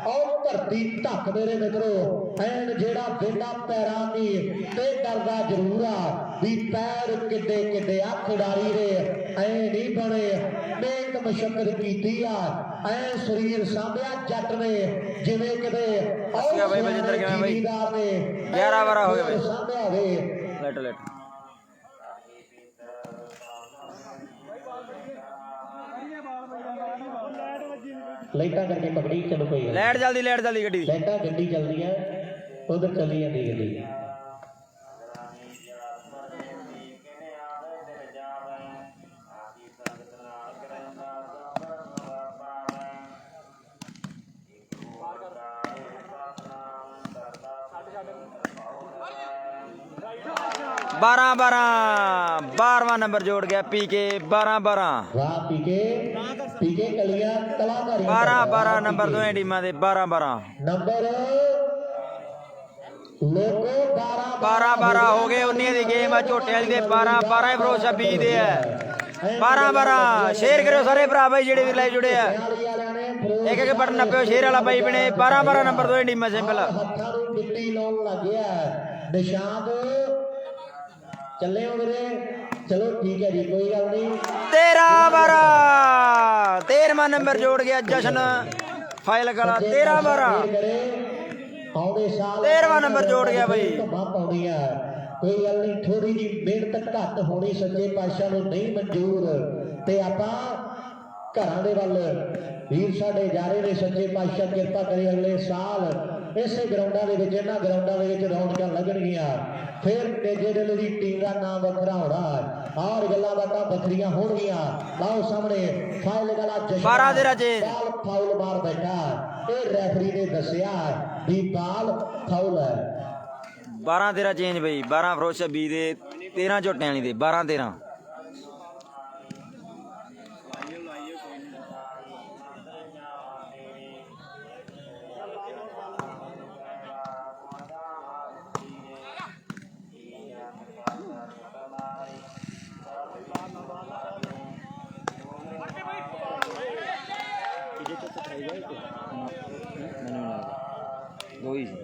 ਆਓ ਧਰਤੀ ਧੱਕ ਮੇਰੇ ਮਿੱਤਰੋ, ਐਨ ਜਿਹੜਾ ਵਿੰਡਾ ਪੈਰਾਂ ਦੀ ਤੇ ਡਰਦਾ ਜ਼ਰੂਰ ਆ ਵੀ ਪੈਰ ਕਿੱਡੇ ਕਿੱਡੇ ਆ ਖਿਡਾਰੀ ਦੇ ਐ ਨਹੀਂ ਬਣੇ। ਮਿਹਨਤ ਮਸ਼ੱਕਤ ਕੀਤੀ ਆ, ਐ ਸਰੀਰ ਸਾਂਭਿਆ ਜੱਟ ਨੇ ਜਿਵੇਂ ਕਿਤੇ ਅੱਛਾ ਬਾਈ ਬਲਜਿੰਦਰ ਕਿਵੇਂ ਬਾਈ? 11-12 ਹੋ ਗਏ ਬਾਈ। ਸਾਂਭਿਆ ਹੋਵੇ ਲੈਟ ਲਾਈਟਾਂ ਕਰਕੇ ਪਕੜੀ। ਚਲੋ ਕੋਈ ਲੈਟ ਜਲਦੀ ਗੱਡੀ ਦੀ। ਲਾਈਟਾਂ ਗੱਡੀ ਚੱਲਦੀ ਆ, ਉਧਰ ਚੱਲੀ ਜਾਂਦੀ ਗੱਡੀ। बारह 12वां नंबर जोड़ गया पीके 12-12। ਵਾਹ ਪੀਕੇ ਕਲੀਆਂ ਕਲਾਕਾਰੀ 12-12 ਨੰਬਰ ਦੋਵੇਂ ਟੀਮਾਂ ਦੇ 12-12 ਨੰਬਰ ਲੋਕੋ 12-12 ਹੋ ਗਏ। 19 ਦੀ ਗੇਮ ਆ ਝੋਟੇ ਵਾਲੀ ਦੇ, 12-12 ਫਿਰੋਜ਼ ਸ਼ਬੀ ਦੇ ਆ 12-12। ਸ਼ੇਅਰ ਕਰਿਓ ਸਾਰੇ ਭਰਾ ਬਾਈ ਜਿਹੜੇ ਵੀ ਲਾਈਵ ਜੁੜੇ ਆ, ਇੱਕ ਇੱਕ ਬਟਨ ਨੱਪਿਓ ਸ਼ੇਅਰ ਵਾਲਾ ਬਾਈ ਬਣੇ। 12-12 ਨੰਬਰ ਦੋਵੇਂ ਟੀਮਾਂ ਸਿੰਪਲ। ਹੱਥਾਂ ਨੂੰ ਮਿੱਟੀ ਲਾਉਣ ਲੱਗਿਆ ਨਿਸ਼ਾਂਤ ਚੱਲੇ ਹੋ ਵੀਰੇ। ਚਲੋ ਠੀਕ ਹੈ ਜੀ, ਕੋਈ ਗੱਲ ਨਹੀਂ। 13-12 13ਵਾਂ ਨੰਬਰ ਜੋੜ ਗਿਆ ਜਸ਼ਨ ਫਾਈਲ ਗਲਾ 13-12 ਆਉਂਦੇ ਸਾਲ 13ਵਾਂ ਨੰਬਰ ਜੋੜ ਗਿਆ ਬਈ। ਪਾਉਂਦੀ ਆ ਕੋਈ ਗੱਲ ਨਹੀਂ, ਥੋੜੀ ਜੀ ਮਿਹਨਤ ਘੱਟ ਹੋਣੀ ਸੱਚੇ ਪਾਤਸ਼ਾਹ ਨੂੰ ਨਹੀਂ ਮਨਜ਼ੂਰ ਤੇ ਆਪਾਂ ਘਰਾਂ ਦੇ ਵੱਲ ਵੀਰ ਸਾਡੇ ਜਾ ਰਹੇ ਨੇ। ਸੱਚੇ ਪਾਤਸ਼ਾਹ ਕਿਰਪਾ ਕਰੇ ਅਗਲੇ ਸਾਲ ਇਸੇ ਗਰਾਊਂਡਾਂ ਦੇ ਵਿੱਚ, ਇਹਨਾਂ ਗਰਾਊਂਡਾਂ ਦੇ ਵਿੱਚ ਰੌਣਕਾਂ ਲੱਗਣਗੀਆਂ। ਫਿਰ ਤੇਜੇ ਦਿਲ ਦੀ ਟੀਮ ਦਾ ਨਾਮ ਵੱਖਰਾ ਹੋਣਾ ਔਰ ਗੱਲਾਂ ਬਾਤਾਂ ਵੱਖਰੀਆਂ ਹੋਣਗੀਆਂ। ਲਾਓ ਸਾਹਮਣੇ ਫਾਈਲ ਗਲਾ ਜਸ਼ਨ 12-13 ਚ ਬਾਲ ਫਾਉਲ ਮਾਰ ਬੈਠਾ। ਇਹ ਰੈਫਰੀ ਨੇ ਦੱਸਿਆ ਵੀ ਬਾਲ ਫਾਉਲ ਹੈ। 12-13 ਚੇਂਜ ਬਈ। 12 ਫਿਰੋਜ਼ ਸ਼ਬੀ ਦੇ, 13 ਝੋਟਿਆਂ ਵਾਲੀ ਦੇ 12-13। ਦੋ ਹੀ ਸੀ।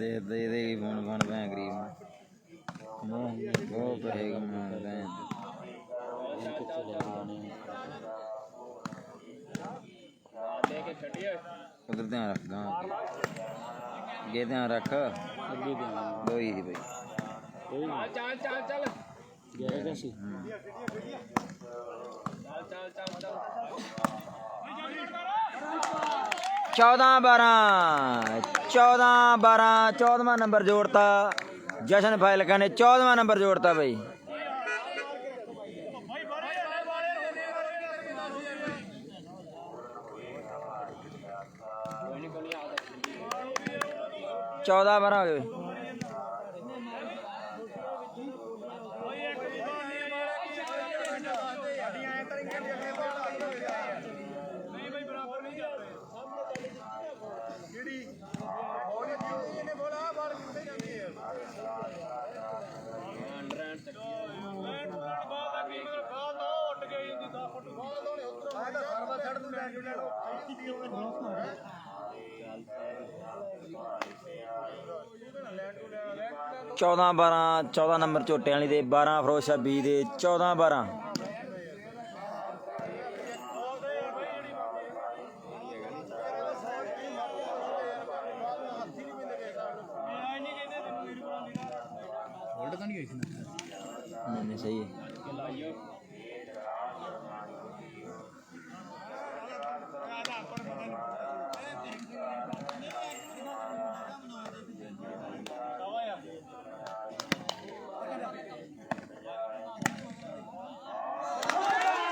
ਦੇਖਦੇ ਇਹਦੇ ਕੀ ਫੋਨ ਫੋਨ ਭੈਣ ਗਰੀਬ ਨੂੰ ਬਹੁਤ ਪੈਸੇ ਕਮਾਉਣ ਭੈਣ ਉਧਰ ਧਿਆਨ ਰੱਖਦਾ ਅੱਗੇ ਧਿਆਨ ਰੱਖ ਦੋ ਹੀ ਸੀ ਬਈ ਚੱਲ ਚੱਲ ਚੱਲ ਗਿਆ ਸੀ 14-12 ਨੰਬਰ जोड़ता जशन फाइलका ने 14वां नंबर जोड़ता भाई। चौदह 12 हो गए। चौदह नंबर झोटे वाली दे 12 फिरोज शाह 20 दे 14-12। नहीं सही है।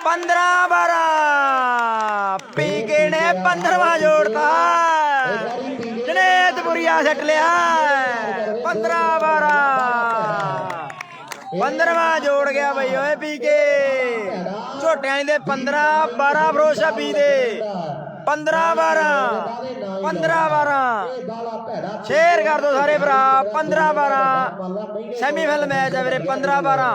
पंद्रह 12 पीके ने 15वां जोड़ता जनेतपुरिया सट लिया 15-12 15वां जोड़ गया भाई ओए पीके झोटे दे 15-12 फिरोज शाह 20 दे 15-12 शेयर कर दो सारे भरा 15-12 सैमीफाइनल मैच है मेरे 15-12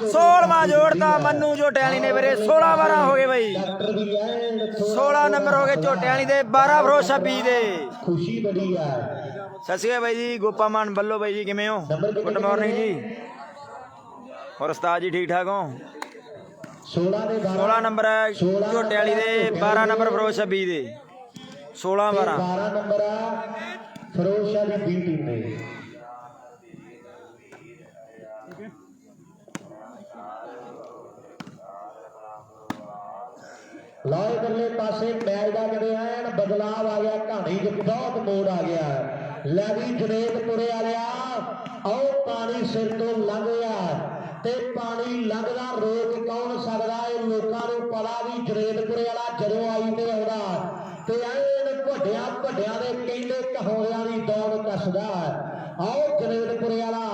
16 जोड़ता मन्नू झोटियाली ने मेरे 16-12 हो गए भाई 16 नंबर हो गए झोटियाली दे 12 फिरोज शाह 20 दे। सत श्री अकाल भाई जी गोपा मान बल्लो भाई जी किमें हो गुड मॉर्निंग जी और उस्ताद जी ठीक ठाक हो। 16 नंबर है झोटियाली दे 12 नंबर फिरोज शाह 20 दे 16-12 नंबर फिरोज शाह दी 20 टीम ने लाए करले पासे मैच का जड़े हैं बदलाव आ गया कहानी च बहुत मोड़ आ गया लैवी जनेतपुरे आ गया आओ पानी सिर तो लंघ गया ते पानी लंघदा रोक कौन सकदा है लोकां नूं पता भी जनेतपुरे वाला जदों आई ते आउंदा ते ऐन ਵੱਡਿਆਂ ਦੇ ਕਹਿੰਦੇ ਕਹੋੜਿਆਂ ਦੀ ਦੌੜ ਕੱਸਦਾ आओ जनेतपुरे वाला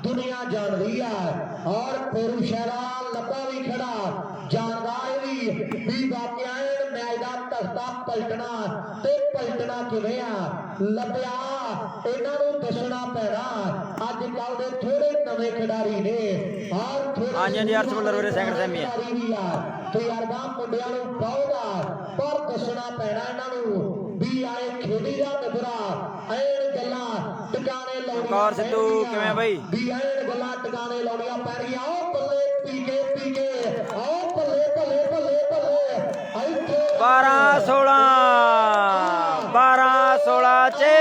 दुनिया जान रही है और फेरू शहरा लब्बा भी खड़ा जानदा भी वाकया मैच का तख्ता पलटना ते पलटना किवें आ लब्बिया इन्हां नूं दसना पैना अज कल दे थोड़े नवे खिडारी ने और तजर्बा मुंडियां नूं बहुता पर दसना पैना इन्हां नूं भी आए खेडी दा नजरा ऐन गल्लां टिकाने और सिद्धू किवें भाई 12-16 चे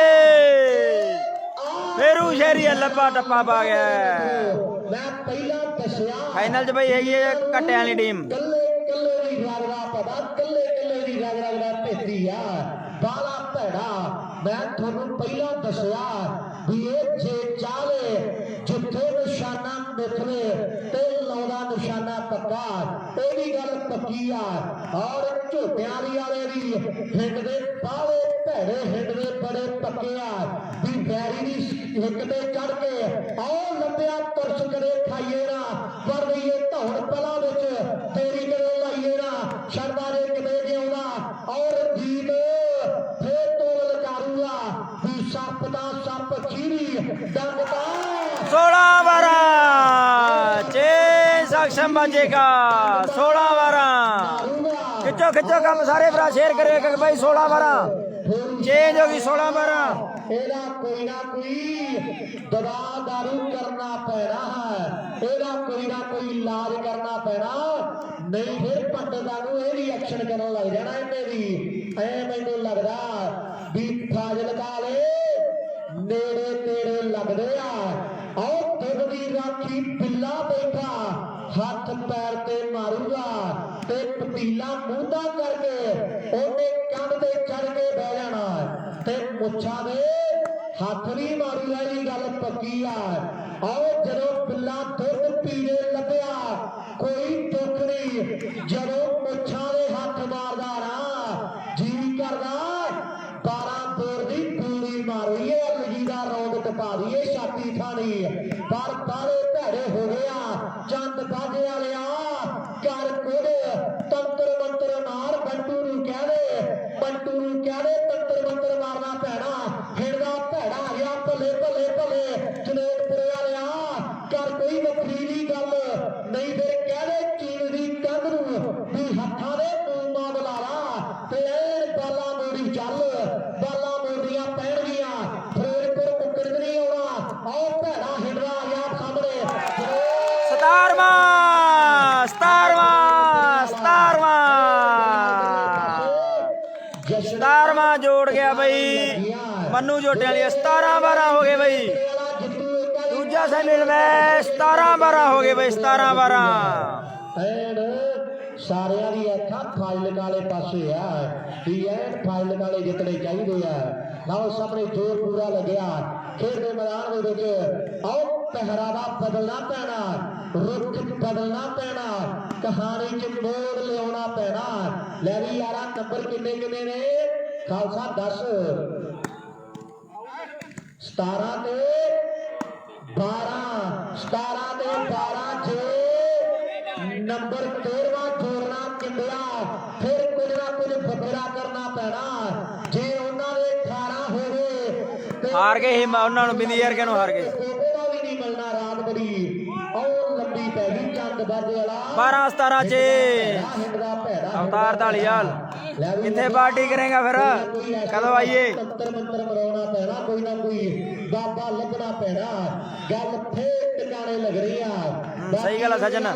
फेरू शहरी लब्बा टप्पा पा गया फाइनल च भाई है कट्टे वाली टीम बाला भैड़ा मैं थोनू पहला दसिया भी ये जे चाले जिथे निशाना मिथले ते लाउदा निशाना पक्का तेरी गल पक्की आ और झोटियाली वाले भी हिंड दे बावे भैड़े हिंड दे बड़े पक्के आ भी बैरी दी हिंड ते चढ़ के आओ लंबिया तुरस करे खाइए ना पर ये धौड़ पला विच तेरी करे लाइए ना छड़दा ने किते जिउंदा और जीत फिर तोल करूंगा भी सप दा सप चीरी डंगदा 16-12 चे सक्षम बजेगा 16-12 कि खिचो खिचो कम सारे भरा शेयर करो एक भाई 16-12 चेंज होगी 16-12 ਇਹਦਾ ਕੋਈ ਨਾ ਕੋਈ ਦਵਾ ਦਾਰੂ ਕਰਨਾ ਪੈਣਾ ਹੈ ਇਹਦਾ ਕੋਈ ਨਾ ਕੋਈ ਇਲਾਜ ਕਰਨਾ ਪੈਣਾ ਨਹੀਂ ਫਿਰ ਪੰਡਤਾਂ ਨੂੰ ਇਹ ਵੀ ਐਕਸ਼ਨ ਕਰਨ ਲੱਗ ਜਾਣਾ ਇਹਨੇ ਵੀ ਐ ਮੈਨੂੰ ਲੱਗਦਾ ਵੀ ਫਾਜ਼ਿਲਕਾ ਵਾਲੇ ਨੇੜੇ ਤੇੜੇ ਲੱਗਦੇ ਆ ਆਹ ਦੁੱਧ ਦੀ ਰਾਖੀ ਬਿੱਲਾ ਬੈਠਾ ਹੱਥ ਪੈਰ ਤੇ ਮਾਰੂਗਾ ਤੇ ਪਤੀਲਾ ਮੂੰਹਦਾ ਕਰਕੇ ਉਹਨੇ ਕੰਧ ਤੇ ਚੜ ਕੇ ਬਹਿ ਜਾਣਾ ਤੇ ਮੁੱਛਾਂ ਦੇ ਹੱਥ ਨਹੀਂ ਮਾਰੂਗਾ ਇਹ ਗੱਲ ਪੱਕੀ ਆ ਆਓ ਜਦੋਂ ਬਿੱਲਾ ਦੁੱਧ ਪੀਣੇ ਲੱਭਿਆ ਕੋਈ ਦੁੱਖ ਨਹੀਂ ਜਦੋਂ ਮੁੱਛਾਂ ਦੇ ਹੱਥ ਮਾਰਦਾ ਨਾ ਜੀ ਕਰਦਾ 12 ਬੋਰ ਦੀ ਪੂਰੀ ਮਾਰੀਏ ਅਲਗੀ ਦਾ ਰੌਂਦ ਟਪਾ ਦਈਏ ਛਾਤੀ ਥਾਣੀ ਪਰ ਬਾਲੇ ਭੈੜੇ ਹੋ ਗਿਆ ਚੰਦ ਬਾਜੇ ਵਾਲਿਆ ਕਰ ਕੁੜ ਤੰਤਰ ਮੰਤਰ ਮਾਰ ਬੰਟੂ ਨੂੰ ਕਹਿ ਦੇ ਤੰਤਰ ਮੰਤਰ ਮਾਰਨਾ ਪੈਣਾ ਹਿੜਦਾ ਭੈੜਾ ਆ ਗਿਆ ਭਲੇ ਭਲੇ ਭਲੇ ਜਨੇਟਪੁਰੇ ਵਾਲਿਆ ਕਰ ਕੋਈ ਵੱਖਰੀ ਗੱਲ ਨਹੀਂ ਫਿਰ ਕਹਿ ਦੇ ਚੀਨ ਦੀ ਕੰਧ ਨੂੰ ਵੀ ਹੱਥਾਂ ਦੇ ਮੂੰਮਾਂ ਬੁਲਾ ਲਾ ਤੇ ਇਹ ਬਾਲਾ ਮੋੜੀ ਚੱਲ ਬਾਲਾ ਮੋੜੀਆਂ ਪੈਣਗੀਆਂ ਫਿਰੋਜ਼ਪੁਰ ਮੁੱਕਰ ਨਹੀਂ ਆਉਣਾ ਆਓ ਭੈੜਾ ਹਿੜਦਾ ਆ ਗਿਆ ਸਾਹਮਣੇ 17ਵਾਂ जोड़ गया भाई मन्नू जोटे वाली 17-12 हो गए भाई दूजा सेमीफाइनल में 17-12 हो गए भाई 17-12 ਸਾਰਿਆਂ ਦੀ ਅੱਖਾਂ ਫਾਜ਼ਿਲਕਾ ਵਾਲੇ ਪਾਸੇ ਆ ਵੀ ਐਨ ਫਾਜ਼ਿਲਕਾ ਵਾਲੇ ਜਿੱਤਣੇ ਚਾਹੀਦੇ ਆ ਨਾਲ ਸਾਹਮਣੇ ਜ਼ੋਰ ਪੂਰਾ ਲੱਗਿਆ ਖੇਡ ਦੇ ਮੈਦਾਨ ਦੇ ਵਿੱਚ ਆਓ ਪਹਿਰਾਵਾ ਬਦਲਣਾ ਪੈਣਾ ਰੁੱਖ ਬਦਲਣਾ ਪੈਣਾ ਕਹਾਣੀ 'ਚ ਮੋੜ ਲਿਆਉਣਾ ਪੈਣਾ ਲੈ ਵੀ ਯਾਰਾ ਨੰਬਰ ਕਿੰਨੇ ਕਿੰਨੇ ਨੇ ਖਾਲਸਾ 10 17 ਤੇ 12 17 ਤੇ 12 ਜੇ ਨੰਬਰ 13ਵਾਂ ਜੋੜਨਾ ਕਿੰਦਿਆ ਫਿਰ ਕੁਝ ਨਾ ਕੁਝ ਵੱਖਰਾ ਕਰਨਾ ਪੈਣਾ ਜੇ ਉਹਨਾਂ ਦੇ 18 ਹੋਵੇ ਹਾਰ ਗਏ ਹੀ ਉਹਨਾਂ ਨੂੰ ਬਿੰਦੀ ਯਾਰ ਕਿਹਨੂੰ ਹਾਰ ਗਏ ਉਹਦਾ ਵੀ ਨਹੀਂ ਮਿਲਣਾ ਰਾਤ ਬੜੀ ਉਹ ਲੰਬੀ ਪੈ ਗਈ ਚੰਦ ਬਾਜੇ ਵਾਲਾ 12-17 ਚ ਅਵਤਾਰ ਢਾਲੀਵਾਲ ਕਿੱਥੇ ਪਾਰਟੀ ਕਰੇਗਾ ਫਿਰ ਕਦੋਂ ਆਈਏ ਤੰਤਰ ਮੰਤਰ ਮਰਾਉਣਾ ਪੈਣਾ ਕੋਈ ਨਾ ਕੋਈ ਬਾਬਾ ਲੱਭਣਾ ਪੈਣਾ ਗੱਲ ਫੇਰ ਟਿਕਾਣੇ ਲੱਗ ਰਹੀ ਆ ਸਹੀ ਗੱਲ ਆ ਸੱਜਣ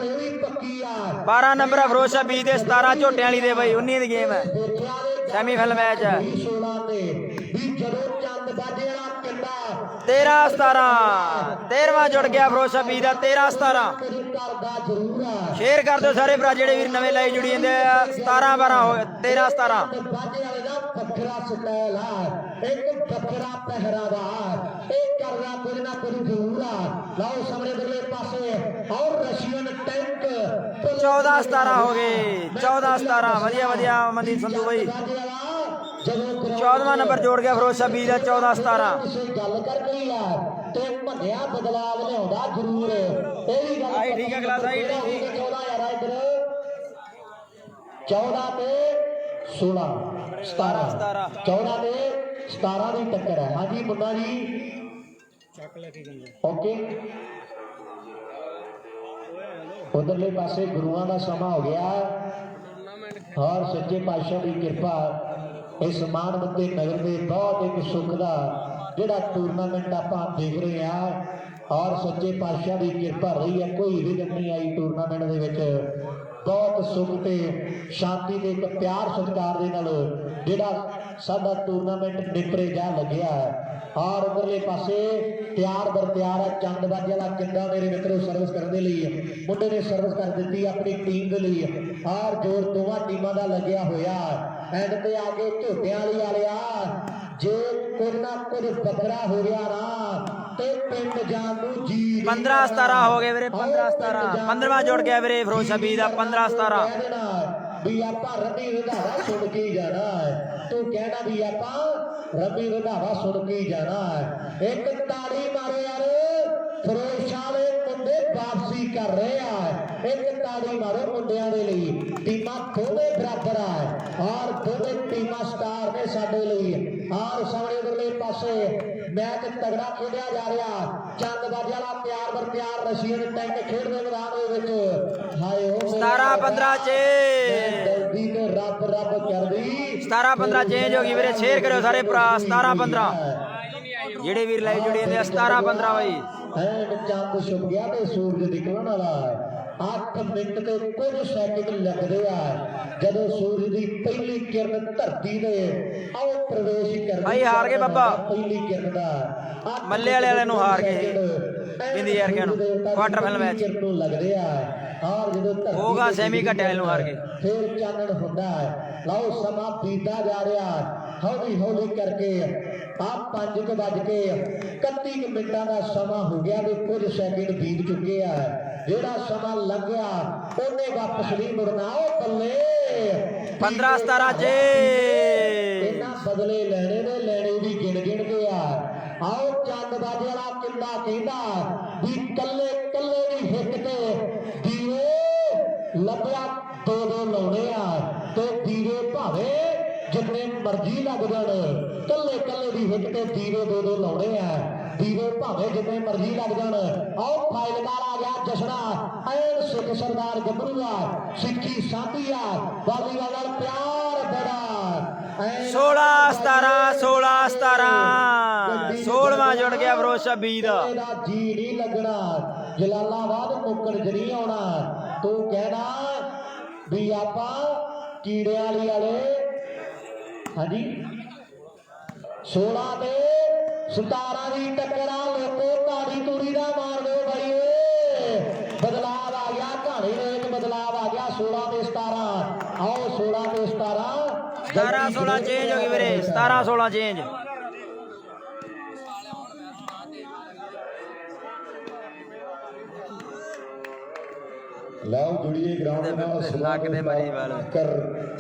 ਪੱਕੀ ਆ 12 ਨੰਬਰ ਆ ਫਿਰੋਜ਼ ਸ਼ਾਹ 20 ਦੇ 17 ਝੋਟਿਆਂ ਵਾਲੀ ਦੇ ਬਾਈ 19 ਦੀ ਗੇਮ ਹੈ ਸੈਮੀਫਾਈਨਲ ਮੈਚ ਹੈ 16 ਤੇ ਵੀ ਜਦੋਂ ਚੰਦ ਬਾਜੇ ਵਾਲਾ ਕਿੰਦਾ 13-17 13ਵਾਂ ਜੁੜ ਗਿਆ ਫਿਰੋਜ਼ ਸ਼ਾਹ 20 ਦਾ 13-17 ਕਰਦਾ ਜ਼ਰੂਰ ਆ ਸ਼ੇਅਰ ਕਰ ਦਿਓ ਸਾਰੇ ਭਰਾ ਜਿਹੜੇ ਵੀਰ ਨਵੇਂ ਲਾਈ ਜੁੜੀ ਜਾਂਦੇ ਆ 17-12 ਹੋ 13-17 ਬਾਜੇ ਵਾਲੇ ਦਾ ਵੱਖਰਾ ਸਟਾਈਲ ਆ ਇੱਕ ਵੱਖਰਾ ਪਹਿਰਾਵਾ ਇਹ ਕਰਦਾ ਕੁਝ ਨਾ ਕੁਝ ਜ਼ਰੂਰ ਆ ਲਓ ਸਾਹਮਣੇ ਦਰਲੇ ਪਾਸੇ ਔਰ ਰਸ਼ੀਅਨ ਟੈਂਕ 14-17 ਹੋ ਗਏ 14-17 ਵਧੀਆ ਮਨਦੀਪ ਸੰਧੂ ਬਾਈ 14ਵਾਂ ਨੰਬਰ ਜੋੜ ਗਿਆ ਫਿਰੋਜ਼ ਸ਼ਾਹ 20 ਦਾ 14-17 ਕਿਸੇ ਗੱਲ ਕਰ ਗਈ ਆ ਤੇ ਭੰਨਿਆ ਬਦਲਾਵ ਲਿਆਉਂਦਾ ਜ਼ਰੂਰ ਇਹ ਵੀ ਗੱਲ ਆਈ ਠੀਕ ਹੈ ਕਲਾਸ ਆਈ ਠੀਕ 14 ਯਾਰ ਇੱਧਰ 14 ਤੇ 16 17 14 ਤੇ 17 ਦੀ ਟੱਕਰ ਹੈ ਹਾਂਜੀ ਮੁੰਡਾ ਜੀ ਓਕੇ ਉਧਰਲੇ ਪਾਸੇ ਗੁਰੂਆਂ ਦਾ ਸਮਾਂ ਹੋ ਗਿਆ ਔਰ ਸੱਚੇ ਪਾਤਸ਼ਾਹ ਦੀ ਕਿਰਪਾ ਇਸ ਮਾਨਵਤੇ ਨਗਰ ਦੇ ਬਹੁਤ ਇੱਕ ਸੁੱਖ ਦਾ ਜਿਹੜਾ ਟੂਰਨਾਮੈਂਟ ਆਪਾਂ ਦੇਖ ਰਹੇ ਹਾਂ ਔਰ ਸੱਚੇ ਪਾਤਸ਼ਾਹ ਦੀ ਕਿਰਪਾ ਰਹੀ ਹੈ ਕੋਈ ਵਿਘਨ ਨਹੀਂ ਆਈ ਟੂਰਨਾਮੈਂਟ ਦੇ ਵਿੱਚ ਬਹੁਤ ਸੁੱਖ ਤੇ ਸ਼ਾਂਤੀ ਤੇ ਇੱਕ ਪਿਆਰ ਸਤਿਕਾਰ ਦੇ ਨਾਲ ਜਿਹੜਾ ਸਾਡਾ ਟੂਰਨਾਮੈਂਟ ਨਿਪਰੇ ਜਾ ਲੱਗਿਆ ਔਰ ਉਧਰਲੇ ਪਾਸੇ ਤਿਆਰ ਬਰ ਤਿਆਰ ਹੈ ਚੰਦ ਬਾਜੇ ਵਾਲਾ ਕਿੰਦਾ ਮੇਰੇ ਮਿੱਤਰੋ ਸਰਵਿਸ ਕਰਨ ਦੇ ਲਈ ਮੁੰਡੇ ਨੇ ਸਰਵਿਸ ਕਰ ਦਿੱਤੀ ਆਪਣੀ ਟੀਮ ਦੇ ਲਈ ਔਰ ਜੋਰ ਦੋਵਾਂ ਟੀਮਾਂ ਦਾ ਲੱਗਿਆ ਹੋਇਆ ਐਂਡ ਤੇ ਆ ਕੇ ਝੋਟਿਆਂ ਵਾਲਿਆ ਜੇ ਕੁਝ ਨਾ ਕੁਝ ਵੱਖਰਾ ਹੋ ਗਿਆ ਨਾ ਤੇ ਪਿੰਡ ਜਾਣ ਨੂੰ ਜੀ 15-17 ਹੋ ਗਏ ਵੀਰੇ 15-17 15ਵਾਂ ਜੁੜ ਗਿਆ ਵੀਰੇ ਫਿਰੋਜ਼ ਸ਼ਾਹ 20 ਦਾ 15-17 ਵੀ ਆਪਾਂ ਰੰਮੀ ਰੰਧਾਵਾ ਸੁਣ ਕੇ ਜਾਣਾ ਤੂੰ ਕਹਿਣਾ ਵੀ ਆਪਾਂ ਰੰਮੀ ਰੰਧਾਵਾ ਸੁਣ ਕੇ ਜਾਣਾ ਇੱਕ ਤਾੜੀ ਮਾਰੋ ਯਾਰ ਫਰੋਸ਼ਾ ਦੇ ਮੁੰਡੇ ਵਾਪਸੀ ਕਰ ਰਹੇ ਆ। ਇੱਕ ਤਾੜੀ ਮਾਰੋ ਮੁੰਡਿਆਂ ਦੇ ਲਈ। ਟੀਮਾਂ ਦੋਵੇਂ ਬਰਾਬਰ ਆ ਔਰ ਦੋਵੇਂ ਟੀਮਾਂ ਸਟਾਰ ਨੇ ਸਾਡੇ ਲਈ। ਔਰ ਸਾਹਮਣੇ ਉਧਰਲੇ ਪਾਸੇ ਮੈਚ ਤਗੜਾ ਖੇਡਿਆ ਜਾ ਰਿਹਾ। ਚੰਦਬਾਜ਼ੀ ਵਾਲਾ ਪਿਆਰ ਬਰ ਪਿਆਰ ਰਸ਼ੀਅਨ ਟੈਂਕ ਖੇਡਦੇ ਮੈਦਾਨ ਦੇ ਵਿੱਚ। ਹਾਏ ਉਹ 17-15 ਚ ਜਲਦੀ ਤੇ ਰੱਬ ਰੱਬ ਕਰਦੀ। 17-15 ਚੇਂਜ ਹੋ ਗਈ ਵੀਰੇ। ਸ਼ੇਅਰ ਕਰਿਓ ਸਾਰੇ ਭਰਾ। 17-15 ਜਿਹੜੇ ਵੀਰ ਲਾਈਵ ਜੁੜੇ ਹੁੰਦੇ ਆ। 17-15 ਬਾਈ ਐਂਡ ਚੰਦ ਛੁਪ ਗਿਆ ਤੇ ਸੂਰਜ ਨਿਕਲਣ ਵਾਲਾ ਹੈ। 8 ਮਿੰਟ ਤੇ ਕੁਝ ਸੈਕਿੰਡ ਲੱਗਦੇ ਆ ਜਦੋਂ ਸੂਰਜ ਦੀ ਪਹਿਲੀ ਕਿਰਨ ਧਰਤੀ ਦੇ ਆਓ ਪ੍ਰਵੇਸ਼ ਕਰਦੀ। ਭਾਈ ਹਾਰ ਗਏ ਬਾਬਾ। ਪਹਿਲੀ ਕਿਰਨ ਦਾ ਮੱਲੇ ਵਾਲਿਆਂ ਨੂੰ ਹਾਰ ਗਏ ਬਿੰਦੀ ਯਾਰ ਕਿਆਂ ਨੂੰ ਕੁਆਟਰ ਫਾਈਨਲ ਮੈਚ ਨੂੰ ਲੱਗਦੇ ਆ। ਔਰ ਜਦੋਂ ਧਰਤੀ ਹੋਗਾ ਸੈਮੀ ਘਟਿਆ ਨੂੰ ਹਾਰ ਗਏ। ਫਿਰ ਚਾਨਣ ਹੁੰਦਾ ਹੈ। ਲਓ ਸਮਾਂ ਬੀਤਦਾ ਜਾ ਰਿਹਾ ਹੌਲੀ ਹੌਲੀ ਕਰਕੇ। ਆ 5 ਵੱਜ ਕੇ 31 ਮਿੰਟਾਂ ਦਾ ਸਮਾਂ ਹੋ ਗਿਆ ਤੇ ਕੁਝ ਸੈਕਿੰਡ ਬੀਤ ਚੁੱਕੇ ਆ। ਜਿਹੜਾ ਸਮਾਂ ਲੰਘਿਆ ਉਹਨੇ ਵਾਪਸ ਨਹੀਂ ਮੁੜਨਾ। ਉਹ ਬੱਲੇ 15-17 ਚ ਇਹਨਾਂ ਬਦਲੇ ਲੈਣੇ ਨੇ ਲੈਣੇ ਵੀ ਗਿਣ ਗਿਣ ਕੇ ਆ। ਆਓ ਚੰਦਬਾਜ਼ੀ ਵਾਲਾ ਕਿੰਦਾ ਕਹਿੰਦਾ ਵੀ ਕੱਲੇ ਕੱਲੇ ਦੀ ਹਿੱਕ ਤੇ ਦੀਵੇ ਲੱਭਿਆ ਦੋ ਦੋ ਲਾਉਣੇ ਆ ਤੇ ਦੀਵੇ ਭਾਵੇਂ ਜਿੰਨੇ ਮਰਜ਼ੀ ਲੱਗ ਜਾਣ। ਕੱਲੇ ਕੱਲੇ ਦੀ ਹਿੱਕ ਤੇ ਦੀਵੇ ਦੋ ਦੋ ਲਾਉਣੇ ਆ। ਦੀਵੇ ਭਾਵੇਂ ਜਿੰਨੇ ਮਰਜ਼ੀ ਲੱਗ ਜਾਣ। ਆਓ ਫਾਈਲਦਾਰ ਆ ਗਿਆ ਜਸ਼ਨਾ। ਐਨ ਸਿੱਖ ਸਰਦਾਰ ਗੱਭਰੂ ਆ। ਸਿੱਖੀ ਸਾਂਝੀ ਆ। ਵਾਲੀਵਾਲ ਨਾਲ ਪਿਆਰ ਬੜਾ 16-17 16-17 16ਵਾਂ ਜੁੜ ਗਿਆ ਫਰੋਸ਼ਾ ਬੀ ਦਾ। ਜੀ ਨਹੀਂ ਲੱਗਣਾ। ਜਲਾਲਾਬਾਦ ਮੁੱਕਰ ਜ ਨਹੀਂ ਆਉਣਾ। ਤੂੰ ਕਹਿਣਾ ਵੀ ਆਪਾਂ ਕੀੜਿਆਂ ਵਾਲੇ ਹਾਂਜੀ 16 ਤੇ 17 ਦੀ ਟੱਕਰ ਆ। ਲੋਕੋ ਤਾੜੀ ਤੂੜੀ ਦਾ ਮਾਰ ਦਿਓ ਭਾਈ। ਬਦਲਾਵ ਆ ਗਿਆ ਕਹਾਣੀ ਦੇ ਵਿੱਚ ਬਦਲਾਵ ਆ ਗਿਆ। 16 ਤੇ 17 ਆਓ 16 ਤੇ 17 17-16 ਚੇਂਜ ਹੋ ਗਈ ਵੀਰੇ। 17-16 ਚੇਂਜ। ਲਾਓ ਜੁੜੀਏ ਗਰਾਊਂਡ ਨਾਲ ਲੱਕ ਦੇ ਮਾਰੀ ਵਾਲ ਕਰ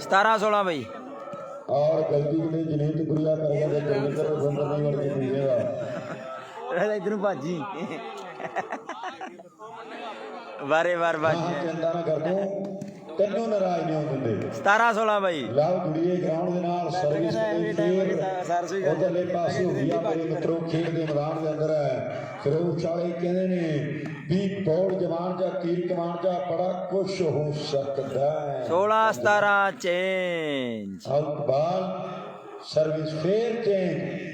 17-16 ਬਈ। और गलती ने जनीत गुरिया करके तो जलंधर में बंद नहीं वड़ के मिलेगा। इधर भाजी बारे बार भाजी चिंता ना कर दो ਤੈਨੂੰ ਨਾਰਾਜ਼ ਨਹੀਂ ਹੋਣ ਦਿੰਦੇ। 17-16 ਬਾਈ ਲਾਓ ਜੁੜੀਏ ਗਰਾਊਂਡ ਦੇ ਨਾਲ ਸਰਵਿਸ ਤੇ ਉਧਰਲੇ ਪਾਸੇ ਹੋਈਆ ਮੇਰੇ ਮਿੱਤਰੋ ਖੇਡ ਦੇ ਮੈਦਾਨ ਦੇ ਅੰਦਰ ਹੈ। ਫਿਰੋਜ਼ ਚਾਲੇ ਕਹਿੰਦੇ ਨੇ ਵੀ ਬੌੜ ਜਵਾਨ ਜਾਂ ਤੀਰ ਕਮਾਨ ਜਾਂ ਬੜਾ ਕੁਝ ਹੋ ਸਕਦਾ ਹੈ। 16-17 ਚੇਂਜ। ਆਊਟ ਬਾਲ ਸਰਵਿਸ ਫੇਰ ਚੇਂਜ।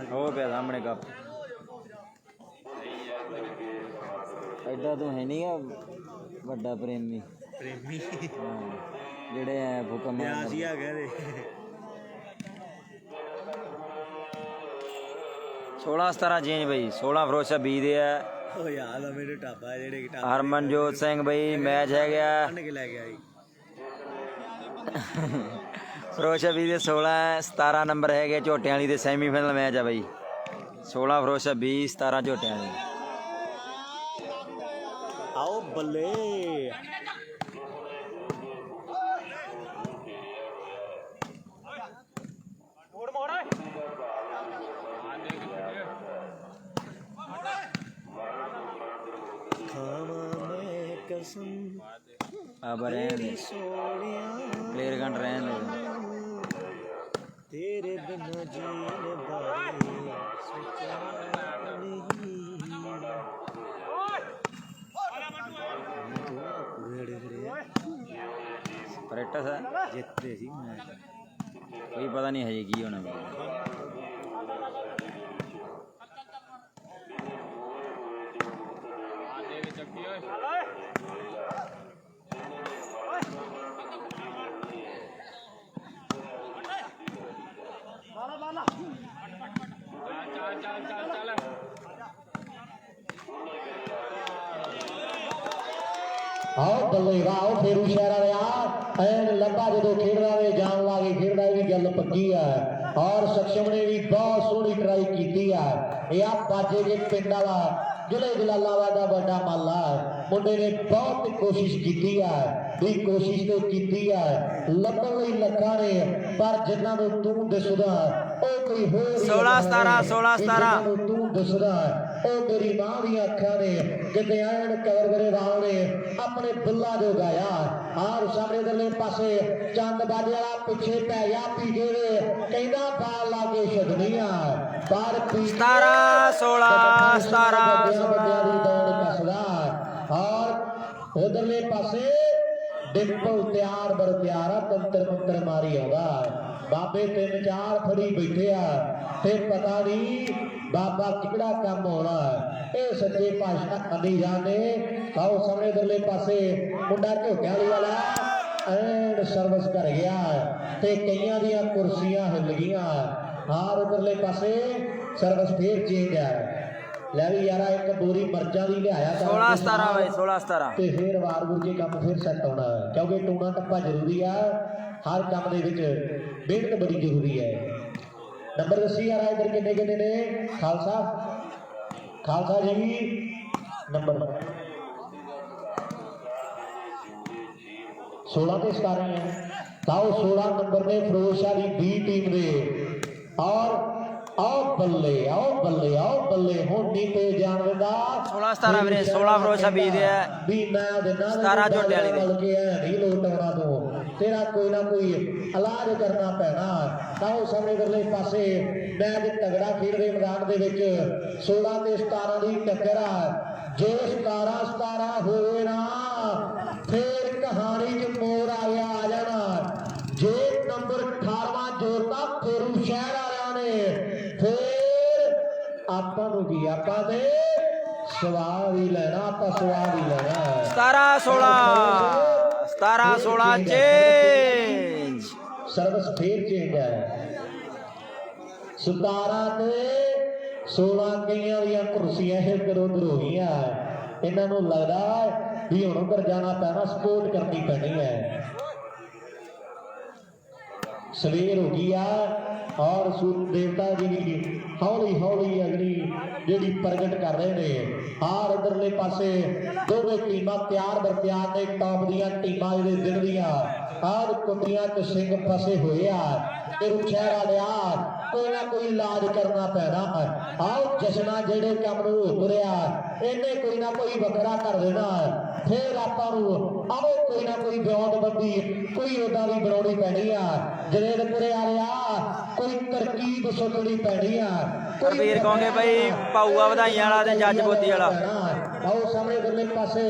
हो पे सामने कप एडा तो है नहीं बड़ा प्रेमी प्रेमी जेड़े है भूकंप आसिया कहते 16-17 चेंज भाई। 16 फरोशा बी दे है। ओ यार मेरे ढाबा जेड़े की ढाबा हरमनजोत सिंह भाई मैच है गया के ले गया फरोशा बी दे 16 17 नंबर है गए झोटियां वाली दे सैमीफाइनल मैच है भाई। 16 फरोशा बी 17 झोटियां वाली। आओ बल्ले अब रहने प्लेयर घंट रहने तेरे बिना जीने बारे सोचा नहीं ਇਨਵੈਕਟਸ ਹੈ ਜਿੱਤਦੇ ਸੀ ਮੈਚ ਕੋਈ ਪਤਾ ਨਹੀਂ ਹਜੇ ਕੀ ਹੋਣਾ ਆਓ ਬੱਲੇ ਵਾਓ ਫੇਰੂ ਸ਼ਹਿਰ ਵਾਲਿਆ ਐਨ ਲੱਭਾ ਜਦੋਂ ਖੇਡਦਾ ਵੇ ਜਾਣ ਲਾਗੇ ਖੇਡਦਾ ਇਹ ਵੀ ਗੱਲ ਪੱਕੀ ਆ ਔਰ ਸਖਸ਼ਮ ਨੇ ਵੀ ਬਹੁਤ ਸੋਹਣੀ ਟਰਾਈ ਕੀਤੀ ਆ ਇਹ ਆ ਬਾਜੇ ਦੇ ਪਿੰਡ ਵਾਲਾ ਜ਼ਿਲ੍ਹੇ ਜਲਾਲਾਬਾਦ ਦਾ ਵੱਡਾ ਮਾਲਾ ਮੁੰਡੇ ਨੇ ਬਹੁਤ ਕੋਸ਼ਿਸ਼ ਕੀਤੀ ਆ ਵੀ ਕੋਸ਼ਿਸ਼ ਤੇ ਕੀਤੀ ਆ ਲੱਭਣ ਲਈ ਲੱਖਾਂ ਨੇ ਪਰ ਜਿਨ੍ਹਾਂ ਨੂੰ ਤੂੰ ਦਿਸਦਾ ਉਹ ਕੋਈ ਹੋਰ 16 17 16 17 ਤੂੰ ਦਿਸਦਾ ਉਹ ਮੇਰੀ ਮਾਂ ਦੀਆਂ ਅੱਖਾਂ ਨੇ ਕਿਤੇ ਐਨ ਕਵਰ ਕਰੇ ਵਾਲ ਨੇ ਆਪਣੇ ਬੁੱਲਾ ਜੋ ਗਾਇਆ ਆਰ ਸਾਹਮਣੇ ਦਰਲੇ ਪਾਸੇ ਚੰਦ ਬਾਜੇ ਵਾਲਾ ਪਿੱਛੇ ਪੈ ਗਿਆ ਪੀਕੇ ਦੇ ਕਹਿੰਦਾ ਬਾਲ ਲਾ ਕੇ ਛੱਡਣੀਆਂ ਪਰ 17 16 17 ਵੱਡਿਆਂ ਦੀ ਦੌੜ ਕੱਸਦਾ ਔਰ ਉਧਰਲੇ ਪਾਸੇ ਡਿੰਪਲ ਤਿਆਰ ਬਰ ਤਿਆਰ ਆ ਤੰਤਰ ਮੰਤਰ ਮਾਰੀ ਆਉਂਦਾ ਬਾਬੇ 3-4 ਫੜੀ ਬੈਠੇ ਆ ਤੇ ਪਤਾ ਨਹੀਂ ਬਾਬਾ ਕਿਹੜਾ ਕੰਮ ਹੋਣਾ ਇਹ ਸੱਚੇ ਪਾਤਸ਼ਾਹ ਕੰਦੀ ਜਾਂਦੇ ਆਓ ਸਾਹਮਣੇ ਦਰਲੇ ਪਾਸੇ ਮੁੰਡਾ ਝੋਕਿਆਂ ਵਾਲਾ ਐਨ ਸਰਵਿਸ ਕਰ ਗਿਆ ਤੇ ਕਈਆਂ ਦੀਆਂ ਕੁਰਸੀਆਂ ਹਿੱਲ ਗਈਆਂ ਹਾਰ ਉਧਰਲੇ ਪਾਸੇ ਸਰਵਿਸ ਫੇਰ ਚੇਂਜ ਆ ਲੈ ਵੀ ਯਾਰਾ ਇੱਕ ਬੋਰੀ ਮਰਚਾਂ ਦੀ ਲਿਆਇਆ 16 17 ਬਾਈ 16 17 ਤੇ ਫੇਰ ਵਾਰ ਗੁਰਜੀ ਕੰਮ ਫੇਰ ਸੈੱਟ ਹੋਣਾ ਕਿਉਂਕਿ ਟੂਣਾ ਟੱਪਾ ਜ਼ਰੂਰੀ ਆ ਹਰ ਕੰਮ ਦੇ ਵਿੱਚ ਮਿਹਨਤ ਬੜੀ ਜ਼ਰੂਰੀ ਹੈ ਨੰਬਰ ਦੱਸੀ ਯਾਰ ਇਧਰ ਕਿੰਨੇ ਕਿੰਨੇ ਨੇ ਖਾਲਸਾ ਜੀ ਨੰਬਰ 16 ਤੇ 17 ਹੈ ਤਾਓ 16 ਨੰਬਰ ਨੇ ਫਿਰੋਜ਼ਸ਼ਾਹ ਦੀ B ਟੀਮ ਦੇ ਔਰ ਆਓ ਬੱਲੇ ਹੁਣ ਨਹੀਂ ਤੇ ਜਾਣ ਦਿੰਦਾ 16 17 ਵੀਰੇ 16 ਫਿਰੋਜ਼ਸ਼ਾਹ B ਦੇ ਆ ਵੀ ਮੈਂ ਦਿਨਾਂ 17 ਝੋਟੇ ਵਾਲੀ ਦੇ ਕੇ ਨਹੀਂ ਲੋਟ ਆਉਣਾ ਤੋਂ ਤੇਰਾ ਕੋਈ ਨਾ ਕੋਈ ਇਲਾਜ ਕਰਨਾ ਪੈਣਾ ਤਾਓ ਸਾਹਮਣੇ ਦਰਲੇ ਪਾਸੇ ਮੈਚ ਤਗੜਾ ਖੇਡਦੇ ਮੈਦਾਨ ਦੇ ਵਿੱਚ 16 ਤੇ 17 ਦੀ ਟੱਕਰ ਆ ਜੇ 17 ਹੋਵੇ ਨਾ ਫੇਰ ਕਹਾਣੀ 'ਚ ਮੋੜ ਆ ਜਾਣਾ ਜੇ ਨੰਬਰ 18ਵਾਂ ਜੋੜਤਾ ਫੇਰੂ ਸ਼ਹਿਰ ਵਾਲਿਆਂ ਨੇ ਫੇਰ ਆਪਾਂ ਨੂੰ ਕੀ ਆਪਾਂ ਦੇ ਸਵਾਦ ਹੀ ਲੈਣਾ ਆਪਾਂ ਸਵਾਦ ਹੀ ਲੈਣਾ 17 16 ਚੇਂਜ ਸਰਵਿਸ ਫੇਰ ਚੇਂਜ ਹੈ 17 ਤੇ 16 ਕਈਆਂ ਦੀਆਂ ਕੁਰਸੀਆਂ ਇੱਧਰ ਉੱਧਰ ਹੋ ਗਈਆਂ ਇਹਨਾਂ ਨੂੰ ਲੱਗਦਾ ਵੀ ਹੁਣ ਉੱਧਰ ਜਾਣਾ ਪੈਣਾ ਸਪੋਰਟ ਕਰਨੀ ਪੈਣੀ ਹੈ ਸਵੇਰ ਹੋ ਗਈ ਆ ਔਰ ਸੂਰਜ ਦੇਵਤਾ ਜੀ ਵੀ ਹੌਲੀ ਅਗਲੀ ਜਿਹੜੀ ਪ੍ਰਗਟ ਕਰ ਰਹੇ ਨੇ ਆਰ ਇਧਰਲੇ ਪਾਸੇ ਦੋਵੇਂ ਟੀਮਾਂ ਤਿਆਰ ਬਰ ਤਿਆਰ ਨੇ ਟਾਪ ਦੀਆਂ ਟੀਮਾਂ ਜਿਹੜੇ ਦਿਨ ਦੀਆਂ ਆਰ ਕੁੰਡੀਆਂ ਤੇ ਸਿੰਘ ਫਸੇ ਹੋਏ ਆ ਤੇ ਸ਼ਹਿਰ ਵਾਲਿਆ ਕੋਈ ਨਾ ਕੋਈ ਇਲਾਜ ਕਰਨਾ ਪੈਣਾ ਆਓ ਜਸ਼ਨਾ ਜਿਹੜੇ ਕੰਮ ਨੂੰ ਉਤਰਿਆ ਇਹਨੇ ਕੋਈ ਨਾ ਕੋਈ ਵੱਖਰਾ ਕਰ ਦੇਣਾ ਫੇਰ ਆਪਾਂ ਨੂੰ ਆਓ ਕੋਈ ਨਾ ਕੋਈ ਵਿਉਂਤਬੰਦੀ ਕੋਈ ਉਦਾਂ ਦੀ ਬਣਾਉਣੀ ਪੈਣੀ ਆ ਜਰੇਦਪੁਰੇ ਵਾਲਿਆ ਕੋਈ ਤਰਕੀਬ ਸੋਚਣੀ ਪੈਣੀ ਆ ਵੀਰ ਕਹੋਗੇ ਬਈ ਪਾਊਆ ਵਧਾਈਆਂ ਵਾਲਾ ਤੇ ਜੱਜ ਬੋਤੀ ਵਾਲਾ ਆਓ ਸਾਹਮਣੇ ਦਰਲੇ ਪਾਸੇ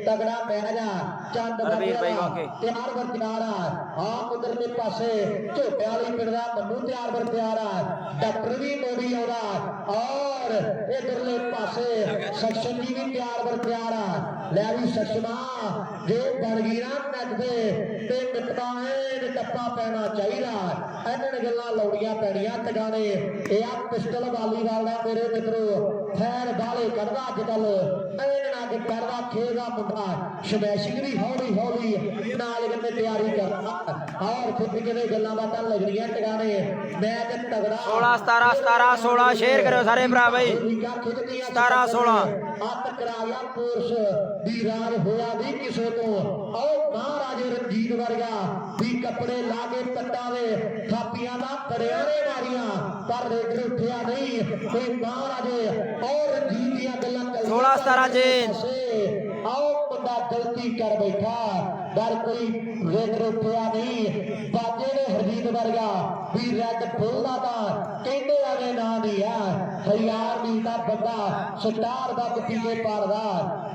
ਤਗੜਾ ਪੈ ਜਾ ਚੰਦ ਰਵੀਰ ਬਾਈ ਕਹੋਗੇ ਤਿਆਰ ਬਰ ਤਿਆਰ ਆ ਉਧਰਲੇ ਪਾਸੇ ਝੋਟੇ ਵਾਲੀ ਪਿੰਡ ਦਾ ਮੰਨੂ ਤਿਆਰ ਬਰ ਤਿਆਰ ਆ ਡਾਕਟਰ ਵੀ ਮੋੜੀ ਆਉਂਦਾ ਔਰ ਇਧਰਲੇ ਪਾਸੇ ਸਖਸ਼ਮ ਜੀ ਵੀ ਤਿਆਰ ਬਰ ਤਿਆਰ ਆ ਲੈ ਵੀ ਸਖਸ਼ਮਾ ਜੇ ਬਣ ਗਈ ਨਾ ਨੱਚਦੇ ਤੇ ਮਿੱਟਦਾ ਐਨ ਟੱਪਾ ਪੈਣਾ ਚਾਹੀਦਾ ਇਹਨਾਂ ਗੱਲਾਂ ਲਾਉਣੀਆਂ ਪੈਣੀਆਂ ਟਿਕਾਣੇ ਇਹ ਆ ਪਿਸਟਲ ਵਾਲੀਵਾਲ ਦਾ ਮੇਰੇ ਮਿੱਤਰੋ ਫੈਨ ਬਾਲੇ ਕੱਢਦਾ ਅੱਜ ਕੱਲ ਇਹਨਾਂ ਨਾਲ ਕਰਦਾ ਖੇਡਦਾ ਮੁੰਡਾ ਸਮੈਸ਼ਿੰਗ ਵੀ ਹੌਲੀ ਨਾਲ ਕਿਤੇ ਤਿਆਰੀ ਕਰਦਾ ਔਰ ਖੁਦ ਕਿਤੇ ਗੱਲਾਂ ਬਾਤਾਂ ਲੱਗਣੀਆਂ ਟਿਕਾਣੇ ਮੈਚ ਤਗੜਾ 16 17 16 ਸ਼ੇਅਰ ਕਰਿਓ ਸਾਰੇ ਭਰਾ ਬਈ 17 16 ਹੱਥ ਕਰਾ ਗਿਆ ਕੋਰਸ ਦੀ ਰਾਜ ਹੋਇਆ ਵੀ ਕਿਸੇ ਤੋਂ ਆਓ ਮਹਾਰਾਜੇ ਰਣਜੀਤ ਵਰਗਾ ਵੀ ਕੱਪੜੇ ਲਾ ਕੇ ਪੱਟਾਂ ਦੇ ਥਾਪੀਆਂ ਦਾ ਬੜਿਆਂ ਨੇ ਮਾਰੀਆਂ ਪਰ ਰੇਡਰ ਉੱਠਿਆ ਨਹੀਂ ਕੋਈ ਮਹਾਰਾਜੇ ਔਰ ਰਣਜੀਤ ਦੀਆਂ ਗੱਲਾਂ 16 17 ਜੀ ਆਓ मुंडा गलती कर बैठा डर कोई रेत रोकिया नहीं बाजे ने हरजीत वर्गा भी रैड फुल्ला दा कहते आवे ना नहीं है हरियार दी दा बंदा स्टार दा पीछे पारदा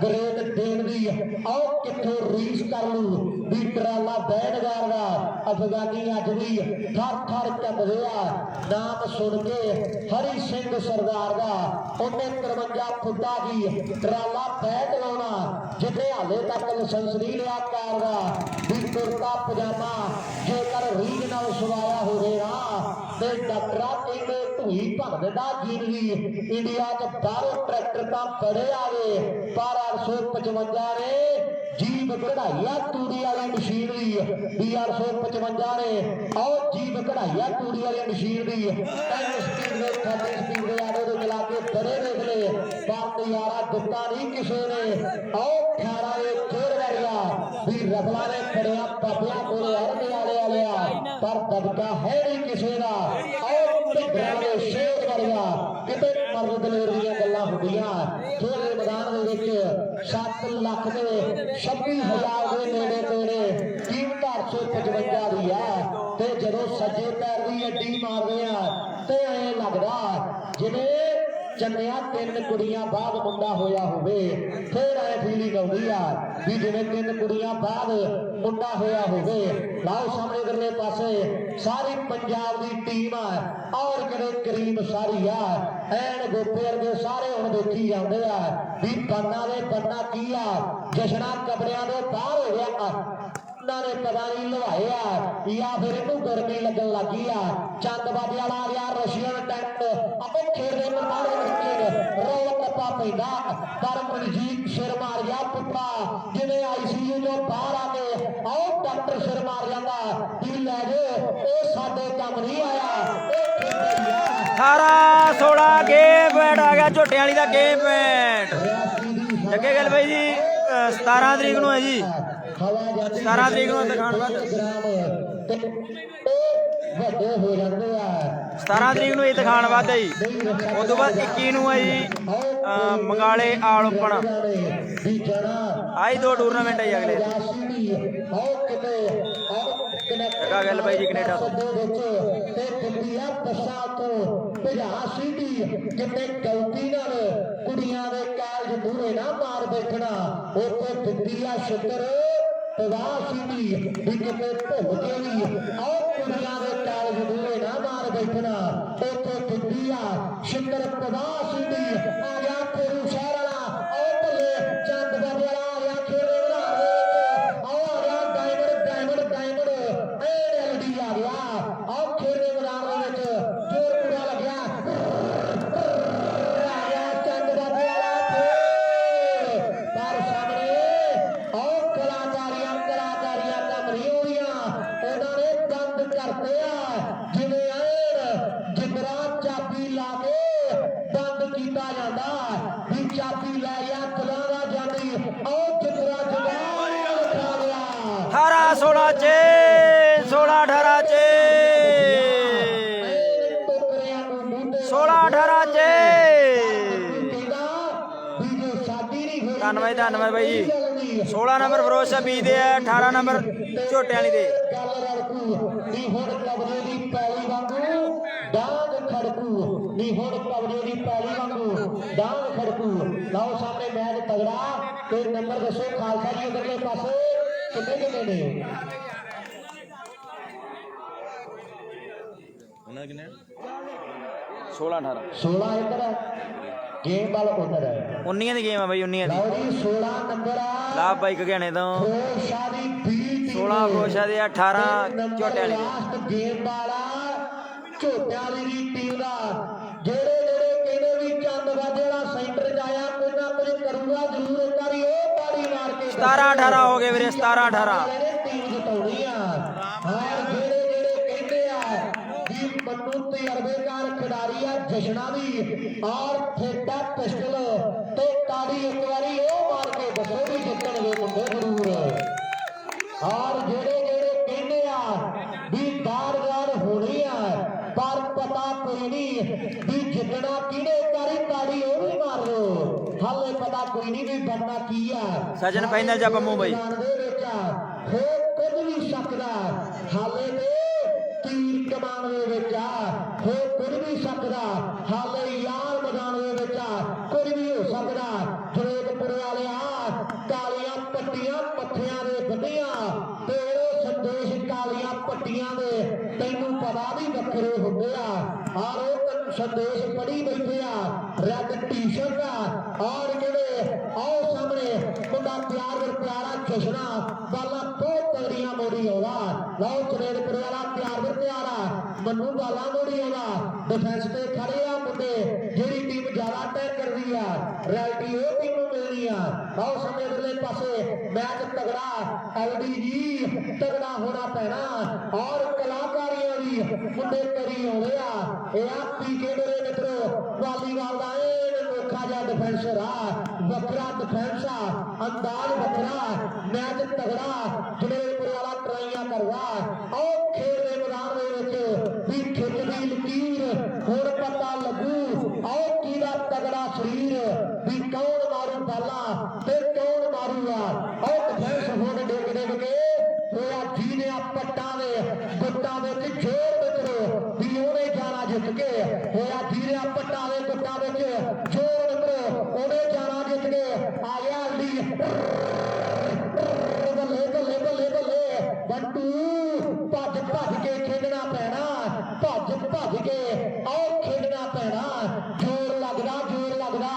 ग्रेट देन दी आओ किथों रीस कर लू भी ट्राला बैठगार दा अफगानी अज भी थर थर कंबदे आ नाम सुन के हरी सिंह सरदार दा उन्हें 53 फुटा की ट्राला बैठ लाउणा जिथे हाले तक लाइसेंस नहीं लिया कार दा भी कुर्ता पजामा जेकर रीझ नाल सवाया होवे ना ते डॉक्टरा कहंदे धूई भर दिंदा जिंदगी इंडिया च बाहरों ट्रैक्टर तां बड़े आवे पर 855 ने जीभ कढ़ाइया तूड़ी वाली मशीन दी भी 855 ने आओ जीभ कढ़ाइया तूड़ी वाली मशीन दी 10 स्पीड दे 30 स्पीड दे आडे दे चला के बड़े देख ले पर नजारा दिता नहीं किसी ने आओ 18 ने खेड़ वर्गा भी रफला ने खड़िया बाबिया कोले अरने वाले वाले पर दबका है नहीं किसी का आओ भिड्डां दे शेर वर्गा किते मर्द दलेर दी गल्लां हुंदियां खेल मैदान दे विच 7 लाख दे 26,000 ਦੇ ਨੇੜੇ ਤੇੜੇ ਕੀਮਤ 855 ਦੀ ਹੈ ਤੇ ਜਦੋਂ ਸੱਜੇ ਪੈਰ ਦੀ ਅੱਡੀ ਮਾਰਦੇ ਆ ਤੇ ਐ ਲੱਗਦਾ ਜਿਵੇਂ ਚੰਨਿਆ 3 ਕੁੜੀਆਂ ਬਾਅਦ ਮੁੰਡਾ ਹੋਇਆ ਹੋਵੇ ਫਿਰ ਐ ਫੀਲਿੰਗ ਆਉਂਦੀ ਆ ਵੀ ਜਿਵੇਂ 3 ਕੁੜੀਆਂ ਬਾਅਦ ਮੁੰਡਾ ਹੋਇਆ ਹੋਵੇ ਲਾਓ ਸਾਹਮਣੇ ਇਧਰਲੇ ਪਾਸੇ ਸਾਰੀ ਪੰਜਾਬ ਦੀ ਟੀਮ ਆ ਔਰ ਕਿਹੜੇ ਕਰੀਮ ਸਾਰੀ ਆ ਐਨ ਗੋਪੇ ਵਰਗੇ ਸਾਰੇ ਹੁਣ ਦੇਖੀ ਜਾਂਦੇ ਆ ਵੀ ਬੰਨਾ ਦੇ ਬੰਨਾ ਕੀ ਆ ਜਸ਼ਨਾ ਕਬਰਿਆਂ ਦੇ ਬਾਹਰ ਹੋ ਗਿਆ ने पता नहीं लवाया या फिर इनू गर्मी लगन लगी आ चंद बाबे वाला आ गया रशियन टेंट अपने खेले मैदान रोल टप्पा पैदा पर मनजीत सिर मार गया पुट्टा जिन्हें ICU जो बाहर आ गए आओ डॉक्टर सिर मार जाता भी लै जे साडे काम नहीं आया 18-16 गेम पॉइंट आ गया झोटे वाली का गेम पॉइंट जगे गल भाई जी 17 तरीक ਨੂੰ है जी 17 तरीक ਨੂੰ ਦਿਖਾਣ ਬਾਅਦ 17 ਤਰੀਕ ਨੂੰ ਇਹ ਦਿਖਾਣ ਬਾਅਦ ਹੈ ਜੀ ਉਸ ਤੋਂ ਬਾਅਦ 21 ਨੂੰ ਹੈ ਜੀ ਮੰਗਾਲੇ ਆਲ ਓਪਨ ਆਈ 2 ਟੂਰਨਾਮੈਂਟ ਹੈ ਅਗਲੇ ਜਗਾ ਗੱਲ ਬਾਈ ਜੀ ਕੈਨੇਡਾ ਤੋਂ ਕਿਤੇ ਗਲਤੀ ਨਾਲ ਕੁੜੀਆਂ ਦੇ ਕਾਲਜ ਮੂਹਰੇ ਨਾ ਮਾਰ ਬੈਠਣਾ ਉੱਥੇ ਦਿੱਤੀ ਆ ਸ਼ੁਕਰ ਪਵਾਸੀ ਵੀ ਕਿਤੇ ਭੁੱਲ ਕੇ ਵੀ ਆਓ ਕੁੜੀਆਂ ਦੇ ਕਾਲਜ ਮੂਹਰੇ ਨਾ ਮਾਰ ਬੈਠਣਾ ਉੱਥੇ ਦਿੱਤੀ ਆ ਸ਼ੁਕਰ ਪਵਾਸੀ ਆ ਗਿਆ ਫੇਰੂ ਸ਼ਹਿਰ ਵਾਲਾ ਆਓ ਭੱਲੇ ਚੰਦ ਬਾਬੇ ਵਾਲਾ ਆ ਗਿਆ ਖੇੜੇ ਬਣਾ ਆਓ ਆ ਗਿਆ ਡਾਇਮੰਡ LD ਆ ਗਿਆ ਆਓ ਖੇੜੇ ਮੈਦਾਨ ਦੇ ਵਿੱਚ ਜੋਰ ਪੂਰਾ ਲੱਗਿਆ ਆ ਗਿਆ ਚੰਦ ਬਾਬੇ ਵਾਲਾ ਪਰ ਸਾਹਮਣੇ ਆਓ ਕਲਾਕਾਰੀਆਂ ਕੰਮ ਨਹੀਂ ਹੋਈਆਂ ਉਹਨਾਂ ਨੇ ਬੰਦ ਕਰਤੇ ਆ ਜਿਵੇਂ ਐਨ ਜਿੰਦਰਾ ਚਾਬੀ ਲਾ ਕੇ ਬੰਦ ਕੀਤਾ ਜਾਂਦਾ ਵੀ ਚਾਬੀ ਲੈ ਗਿਆ ਖੁਦਾ ਦਾ ਜਾਂਦੀ ਆਓ ਜਿੰਦਰਾ ਜਵਾਨ ਖਾ ਗਿਆ 18-16 ਚ 16-18 ਚ 16-18 ਚ ਧੰਨਵਾਦ ਬਾਈ ਜੀ 16 ਨੰਬਰ ਫਿਰੋਜ਼ ਸ਼ਾਹ ਬੀ ਦੇ 18 ਨੰਬਰ ਝੋਟੇ ਵਾਲੀ ਦੇ ਹੁਣ ਕਬਰੇ ਦੀ ਪੈਲੀ ਵਾਂਗੂ ਡਾਂਗ ਖੜਕੂ ਨੀ ਹੁਣ ਕਬਰੇ ਦੀ ਪੈਲੀ ਵਾਂਗੂ ਡਾਂਗ ਖੜਕੂ ਲਾਓ ਸਾਹਮਣੇ ਮੈਚ ਤਗੜਾ ਤੇ ਨੰਬਰ ਦੱਸੋ ਖਾਲਸਾ ਜੀ ਉਧਰਲੇ ਪਾਸੇ ਕਿੰਨੇ ਨੇ ਉਹਨਾਂ ਕਿੰਨੇ 16 ਇੱਧਰ ਗੇਮ ਵਾਲ ਉਧਰ ਹੈ 19 ਦੀ ਗੇਮ ਆ ਬਾਈ 19 ਦੀ ਲਓ ਜੀ 16 ਨੰਬਰ ਆ ਲਾਭ ਬਾਈ ਘਗਿਆਣੇ ਤੋਂ 16 ਫਿਰੋਜ਼ਾ ਦੇ 18 ਝੋਟੇ ਵਾਲੀ ਦੇ ਲਾਸਟ ਗੇਮ ਵਾਲਾ ਝੋਟੇ ਵਾਲੀ ਦੀ ਟੀਮ ਦਾ ਜਿਹੜੇ ਕਹਿੰਦੇ ਵੀ ਚੰਦ ਵਾਜੇ ਵਾਲਾ ਸੈਂਟਰ ਚ ਆਇਆ ਕੁਝ ਨਾ ਕੁਝ ਕਰੂਗਾ ਜ਼ਰੂਰ ਇੱਕ ਵਾਰੀ ਉਹ ਤਾੜੀ ਮਾਰ ਕੇ 17-18 ਹੋ ਗਏ ਵੀਰੇ 17-18 ਟੀਮ ਜਿਤਾਉਣੀ ਆ ਹਾਂ ਜਿਹੜੇ ਕਹਿੰਦੇ ਆ ਵੀ ਮੰਨੂ ਤਜਰਬੇਕਾਰ ਖਿਡਾਰੀ ਆ ਜਸ਼ਨਾ ਦੀ ਔਰ ਫੇਟਾ ਪਿਸਟਲ ਤੇ ਤਾੜੀ ਇੱਕ ਵਾਰੀ ਉਹ ਮਾਰ ਕੇ ਦੱਸੋ ਵੀ ਜਿੱਤਣਗੇ ਮੁੰਡੇ ਜ਼ਰੂਰ ਔਰ ਜਿਹੜੇ ਕਹਿੰਦੇ ਆ ਵੀ ਦਾਰ ਹੋਣੀ ਆ ਪਰ ਪਤਾ ਕੋਈ ਨਹੀਂ ਵੀ ਜਿੱਤਣਾ ਕਿਹੜੇ ਕਰੀ ਤਾੜੀ ਉਹ ਵੀ ਮਾਰ ਲੋ ਹਾਲੇ ਪਤਾ ਕੋਈ ਨਹੀਂ ਵੀ ਬਣਨਾ ਕੀ ਆ ਸਜਣ ਫਾਈਨਲ ਜਾਂ ਪੰਮੂ ਬਾਈ ਮੈਦਾਨ ਦੇ ਵਿੱਚ ਹੋ ਕੁਝ ਵੀ ਸਕਦਾ ਹਾਲੇ ਤੇ ਤੀਰ ਕਮਾਨ ਦੇ ਵਿੱਚ ਹੋ ਕੁਝ ਵੀ ਸਕਦਾ ਹਾਲੇ ਯਾਰ ਮੈਦਾਨ ਦੇ ਵਿੱਚ ਕੁਝ ਵੀ ਹੋ ਸਕਦਾ ਜਰੇਦਪੁਰ ਵਾਲਿਆ ਕਾਲੀਆਂ ਪੱਟੀਆਂ ਪੱਥਿਆਂ ਦੇ ਵੱਡੀਆਂ ਤੇ ਉਹ ਸੰਦੇਸ਼ ਕਾਲੀਆਂ ਪੱਟੀਆਂ ਦੇ ਤੈਨੂੰ ਪਤਾ ਵੀ ਵੱਖਰੇ ਹੁੰਦੇ ਆ ਔਰ ਉਹ ਸੰਦੇਸ਼ ਪੜੀ ਬੈਠੇ ਆ ਰੈੱਡ ਟੀ-ਸ਼ਰਟ ਆ ਔਰ ਜਿਹੜੇ ਆਓ ਸਾਹਮਣੇ ਮੁੰਡਾ ਪਿਆਰਾ ਜਸ਼ਨਾ ਬਾਲਾ ਬਹੁਤ ਤਗੜੀਆਂ ਮੋੜੀ ਆਉਂਦਾ ਲਓ ਜਰੇਦਪੁਰ ਵਾਲਾ ਪਿਆਰਾ ਮੰਨੂ ਬਾਲਾ ਮੋੜੀ ਆਉਂਦਾ ਡਿਫੈਂਸ ਤੇ ਖੜੇ ਆ ਮੁੰਡੇ ਜਿਹੜੀ ਟੀਮ ਜ਼ਿਆਦਾ ਅਟੈਕ ਕਰਦੀ ਆ ਰੈਲਟੀ ਉਹ ਟੀਮ ਨੂੰ ਮਿਲਣੀ ਆ ਆਓ ਸਾਹਮਣੇ ਅਗਲੇ ਪਾਸੇ ਮੈਚ ਤਗੜਾ LDG ਤਗੜਾ ਹੋਣਾ ਪੈਣਾ ਔਰ ਕਲਾਕਾਰੀਆਂ ਵੀ ਮੁੰਡੇ ਕਰੀ ਆਉਂਦੇ ਆ ਇਹ ਆ ਪੀਕੇ ਮੇਰੇ ਮਿੱਤਰੋ ਵਾਲੀਬਾਲ ਦਾ ਇਹ ਨੋਖਾ ਜਿਹਾ ਡਿਫੈਂਸਰ ਆ ਵੱਖਰਾ ਡਿਫੈਂਸ ਆ ਅੰਦਾਜ਼ ਵੱਖਰਾ ਮੈਚ ਤਗੜਾ ਜਰੇਦਪੁਰ ਵਾਲਾ ਟਰਾਈਆਂ ਕਰਦਾ ਆਓ ਖੇਡ ਦੇ ਮੈਦਾਨ ਦੇ ਵਿੱਚ ਵੀ ਖਿੱਚਦੀ ਲਕੀਰ ਹੁਣ ਪਤਾ ਲੱਗੂ ਆਓ ਕਿਹਦਾ ਤਗੜਾ ਸਰੀਰ ਵੀ ਕੌਣ ਮਾਰੂ ਬਾਲਾ ਤੇ ਕੌਣ ਮਾਰੂਗਾ ਆਓ ਡਿਫੈਂਸ ਹੁਣ ਡਿੱਗ ਕੇ ਹੋਇਆ ਜਿਹਨੇ ਪੱਟਾਂ ਦੇ ਗੁੱਟਾਂ ਵਿੱਚ ਜੋਰ ਮਿੱਤਰੋ ਵੀ ਉਹਨੇ ਜਾਣਾ ਜਿੱਤ ਕੇ ਹੋਇਆ ਜਿਹਨੇ ਪੱਟਾਂ ਦੇ ਗੁੱਟਾਂ ਵਿੱਚ ਜੋਰ ਮਿੱਤਰੋ ਉਹਨੇ ਜਾਣਾ ਜਿੱਤ ਕੇ ਆ ਗਿਆ ਲੀ ਬੱਲੇ ਬੰਟੂ ਭੱਜ ਕੇ ਖੇਡਣਾ ਪੈਣਾ ਭੱਜ ਕੇ ਆਓ ਖੇਡਣਾ ਪੈਣਾ ਜੋਰ ਲੱਗਦਾ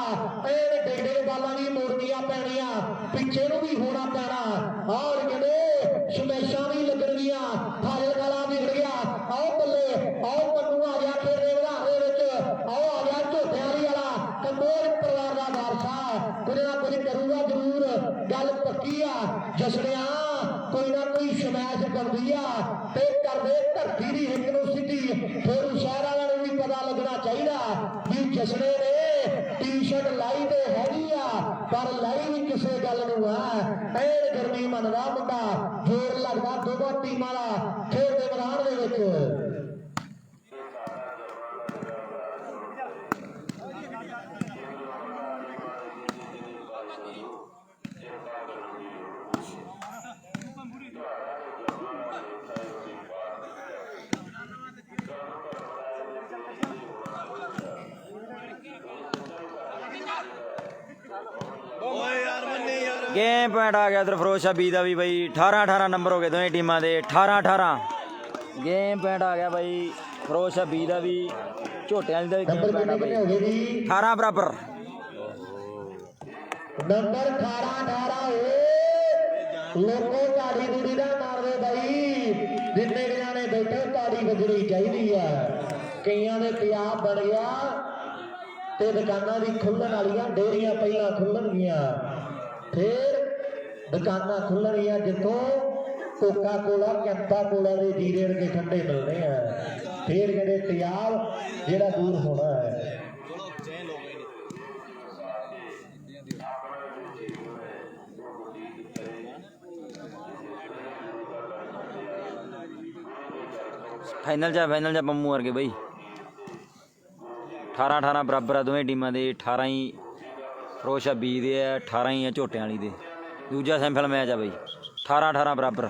ਇਹ ਡੇਡੇ ਬਾਲਾਂ ਵੀ ਮੋੜਨੀਆਂ ਪੈਣੀਆਂ ਪਿੱਛੇ ਨੂੰ ਵੀ ਹੋਣਾ ਪੈਣਾ ਔਰ ਕਹਿੰਦੇ ਸਮੇਸ਼ਾਂ ਵੀ ਲੱਗਣਗੀਆਂ ਫਾਜ਼ਿਲ ਵਾਲਾ ਵਿਗੜ ਗਿਆ ਆਓ ਬੱਲੇ ਆਓ ਪੰਨੂ ਆ ਗਿਆ ਖੇਡਦੇ ਵਿਧਾਨ ਦੇ ਵਿੱਚ ਆਓ ਆ ਗਿਆ ਝੋਟਿਆਂ ਵਾਲਾ ਕੰਬੋਜ ਪਰਿਵਾਰ ਦਾ ਵਾਰਸਾ ਕੁਝ ਨਾ ਕੁਝ ਕਰੂਗਾ ਜ਼ਰੂਰ ਗੱਲ ਪੱਕੀ ਆ ਜਸੜਿਆ ਕੋਈ ਨਾ ਕੋਈ ਸਮੈਸ਼ ਕਰਦੀ ਆ ਤੇ ਕਰਦੇ ਧਰਤੀ ਦੀ ਹਿੱਕ ਨੂੰ ਸਿੱਧੀ ਫਿਰ ਸ਼ਹਿਰ ਵਾਲਿਆਂ ਨੂੰ ਵੀ ਪਤਾ ਲੱਗਣਾ ਚਾਹੀਦਾ ਵੀ ਜਸੜੇ ਨੇ ਟੀ-ਸ਼ਰਟ ਲਾਈ ਤੇ ਹੈਗੀ ਆ ਪਰ ਲਾਈ ਵੀ ਕਿਸੇ ਗੱਲ ਨੂੰ ਆ ਐਨ ਗਰਮੀ ਮੰਨਦਾ ਮੁੰਡਾ ਜੋਰ ਲੱਗਦਾ ਦੋਵਾਂ ਟੀਮਾਂ ਦਾ ਖੇਡ ਦੇ ਮੈਦਾਨ ਦੇ ਵਿੱਚ गेम पॉइंट आ गया उधर फिरोज बी का भी भाई 18-18 नंबर हो गए दोनों टीमों के 18-18 गेम पॉइंट आ गया भाई फिरोज बी का भी झोटे वाली का भी गेम पॉइंट आ भाई 18 बराबर नंबर 18 लोगों ताड़ी दूड़ी ना मार दे भाई जिन्ने जाने बैठे ताड़ी बजनी चाहिए कईयां दे तेजाब बन गया ते दुकानां भी खुलण वालियां डेयरियां पहलां खुलणगियां फिर दुकानां खुलणगियां जिथों कोका कोला कैंपा कोला दे जीरे वर्गे ठंडे मिलने हैं फिर कहते तेजाब जिहड़ा दूर होना है फाइनल जा पंमू वर्गे बई 18-18 बराबर है दोवें टीमां दे 18 ही फिरोज बी दे 18 ही है झोटियां वाली दे दूजा सैंपल मैच है बई 18-18 बराबर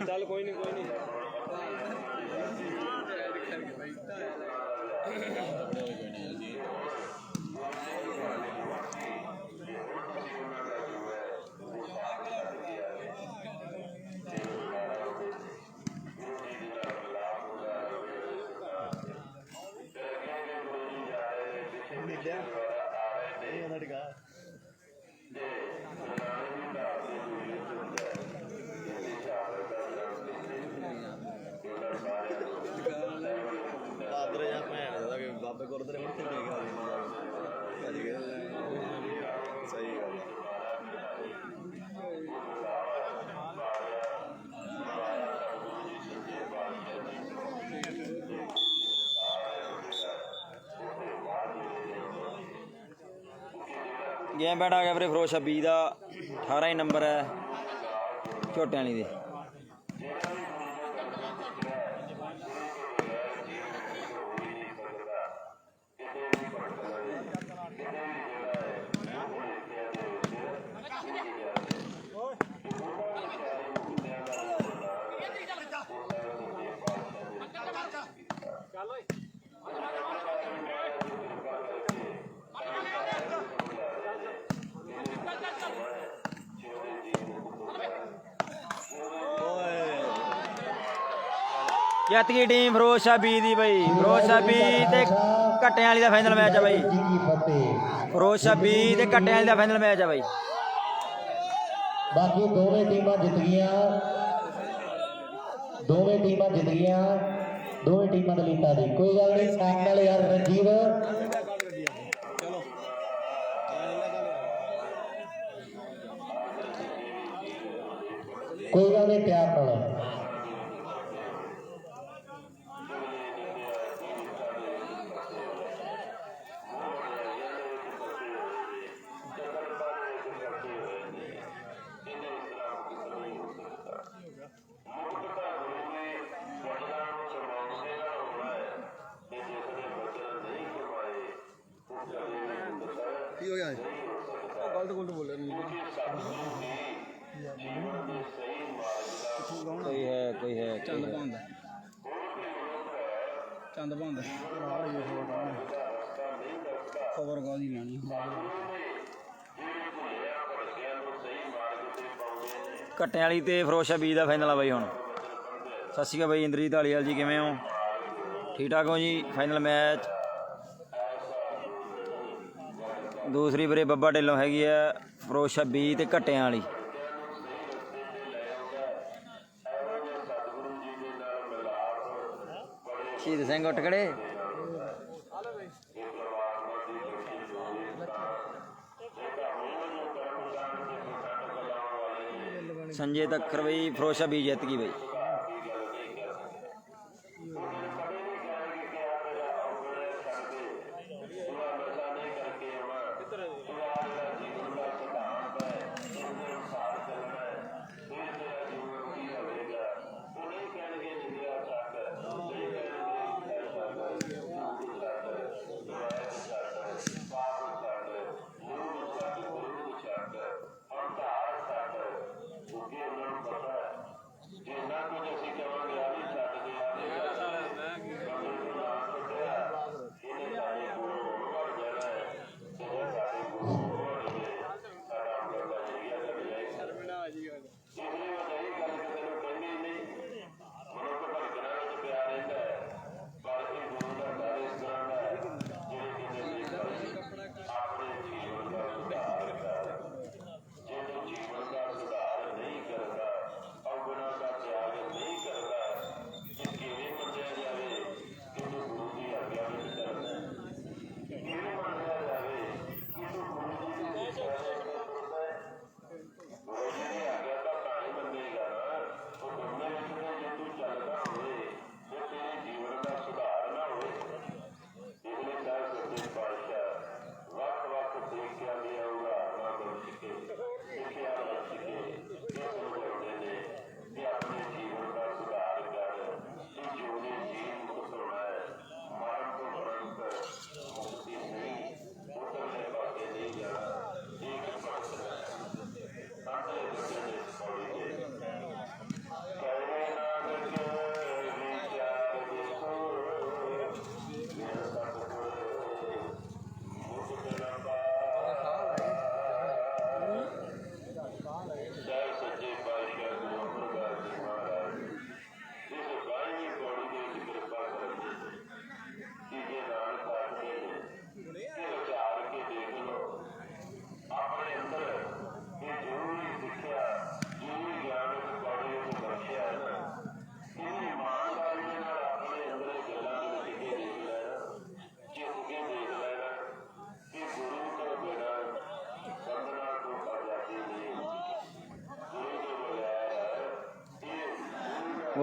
चल कोई नहीं बाबे गुरुद्वारे में सही गल ਗੇਮ ਬੈਟ ਆ ਗਿਆ ਵੀਰੇ ਫਿਰੋਜ਼ 26 ਦਾ 18 ਹੀ ਨੰਬਰ ਹੈ ਝੋਟਿਆਂ ਵਾਲੀ ਦੇ। ਜਿੱਤ ਗਈ ਟੀਮ ਫਿਰੋਜ਼ 26 ਦੀ ਬਈ। ਫਿਰੋਜ਼ 26 ਤੇ ਘੱਟਿਆਂ ਵਾਲੀ ਦਾ ਫਾਈਨਲ ਮੈਚ ਆ ਬਈ। ਫਿਰੋਜ਼ 26 ਤੇ ਘੱਟਿਆਂ ਵਾਲੀ ਦਾ ਫਾਈਨਲ ਮੈਚ ਆ ਬਈ। ਬਾਕੀ ਦੋਵੇਂ ਟੀਮਾਂ ਜਿੱਤ ਗਈਆਂ, ਦੋਵੇਂ ਟੀਮਾਂ ਜਿੱਤ ਗਈਆਂ, ਦੋਵੇਂ ਟੀਮਾਂ ਦੇ ਲਈ ਤਾੜੀ। ਕੋਈ ਗੱਲ ਨਹੀਂ, ਟਾਈਮ ਨਾਲ ਯਾਰ ਰਣਜੀਤ, ਕੋਈ ਗੱਲ ਨਹੀਂ, ਪਿਆਰ ਨਾਲ। ਕੀ ਹੋ ਗਿਆ ਗਲਤ ਬੋਲਿਆ ਨਹੀਂ ਕੋਈ ਹੈ ਚੰਦ ਪਾਉਂਦਾ ਖਬਰ ਗਾਦੀ ਲੈਣੀ। ਘੱਟਿਆਂ ਵਾਲੀ ਤੇ ਫਿਰੋਜ਼ 26 ਦਾ ਫਾਈਨਲ ਆ ਬਾਈ। ਹੁਣ ਸਤਿ ਸ਼੍ਰੀ ਅਕਾਲ ਬਾਈ ਇੰਦਰਜੀਤ ਢਾਲੀਵਾਲ ਜੀ, ਕਿਵੇਂ ਹੋ? ਠੀਕ ਠਾਕ ਹੋ ਜੀ? ਫਾਈਨਲ ਮੈਚ ਦੂਸਰੀ ਵੀਰੇ ਬੱਬਾ ਢਿੱਲੋਂ ਹੈਗੀ ਆ ਫਿਰੋਜ਼ 26 ਤੇ ਘੱਟਿਆਂ ਵਾਲੀ। ਸ਼ਹੀਦ ਸਿੰਘ ਉਟਕੜੇ ਸੰਜੇ ਤੱਕਰ ਬਈ ਫਿਰੋਜ਼ 26 ਜਿੱਤ ਗਈ ਬਈ।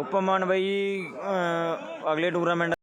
ਓਪਨ ਬਈ ਅਗਲੇ ਟੂਰਨਾਮੈਂਟ